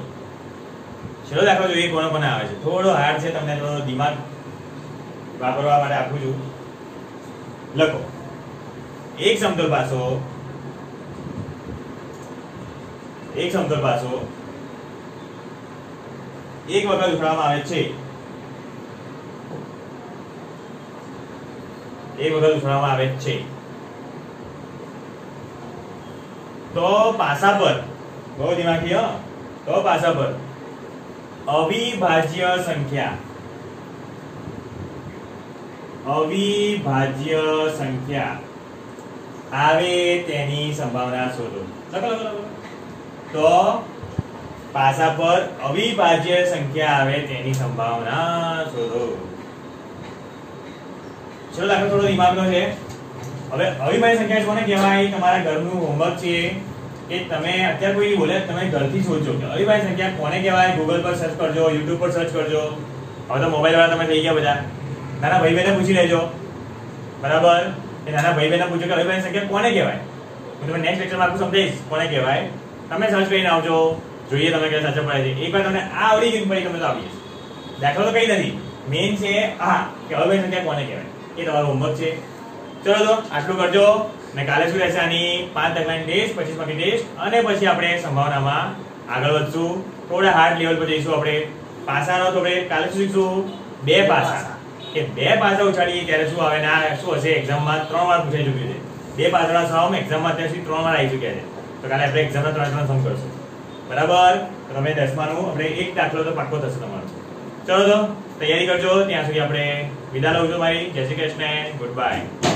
ચલો દાખલો જોઈએ કોનો કોને આવે છે. થોડો હાર્ડ છે, તમને થોડો દિમાગ વાપરવા માટે આપું છું. લખો એક સમતલ પાસો એક વખત ઉછાળવામાં આવે છે. તો પાસા પર બહુ દિમાગી હો. તો પાસા પર અવિભાજ્ય સંખ્યા આવે તેની સંભાવના શોધો. લખો. તો પાસા પર અવિભાજ્ય સંખ્યા આવે તેની સંભાવના શોધો. ચલો દાખલો થોડો દિમાગનો છે. હવે અવિભાજ્ય સંખ્યા કોને કહેવાય? તમારા ઘરનું હોમવર્ક છે કે તમે અત્યારે કોઈ બોલે તમે ઘરથી શોધજો કે અવિભાજ્ય સંખ્યા કોને કહેવાય. ગૂગલ પર સર્ચ કરજો, યુટ્યુબ પર સર્ચ કરજો. હવે તો મોબાઈલ વાળા તમે થઈ ગયા બધા. નાના ભાઈ બહેને પૂછી લેજો, બરાબર? એ નાના ભાઈ બહેને પૂછો કે અવિભાજ્ય સંખ્યા કોને કહેવાય. હું તમને નેક્સ્ટ લેક્ચરમાં આખું સમજાવીશ કોને કહેવાય. તમે સર્ચ કરીને આવજો, જોઈએ તમે કે સાચા પડે છે. એકવાર તમને આ આવડી ગયું પછી તમે તો આવી જશે. દાખલો તો કઈ નથી, મેઇન છે હા કે અવિભાજ્ય સંખ્યા કોને કહેવાય. એ તમારું હોમવર્ક છે. ચલો તો આટલું કરજો. ને કાલે શું રહેશે? આની 5 દાખલાની ટેસ્ટ, 25 માર્કની ટેસ્ટ, અને પછી આપણે સંભાવનામાં આગળ વધશું. થોડા હાર્ડ લેવલ પર જઈશું આપણે. પાસાનો તો આપણે કાલે શું શીખશું? 2 પાસા. કે 2 પાસા ઉછાળીએ ત્યારે શું આવે? ના શું હશે? એક્ઝામમાં 3 વાર પૂછાઈ ચૂક્યું છે. 2 પાસાના સમ એક્ઝામમાં અત્યાર સુધી 3 વાર આવી ચૂક્યા છે. તો કાલે આપણે એક્ઝામના 3 સમ કરશું, બરાબર? તો તમે 10માનું આપણે એક દાખલો તો પાક્કો થશે તમારો. ચલો તો તૈયારી કરજો. ત્યાં સુધી આપણે વિદા લઉં છું ભાઈ. જય શ્રી કૃષ્ણ. Good bye.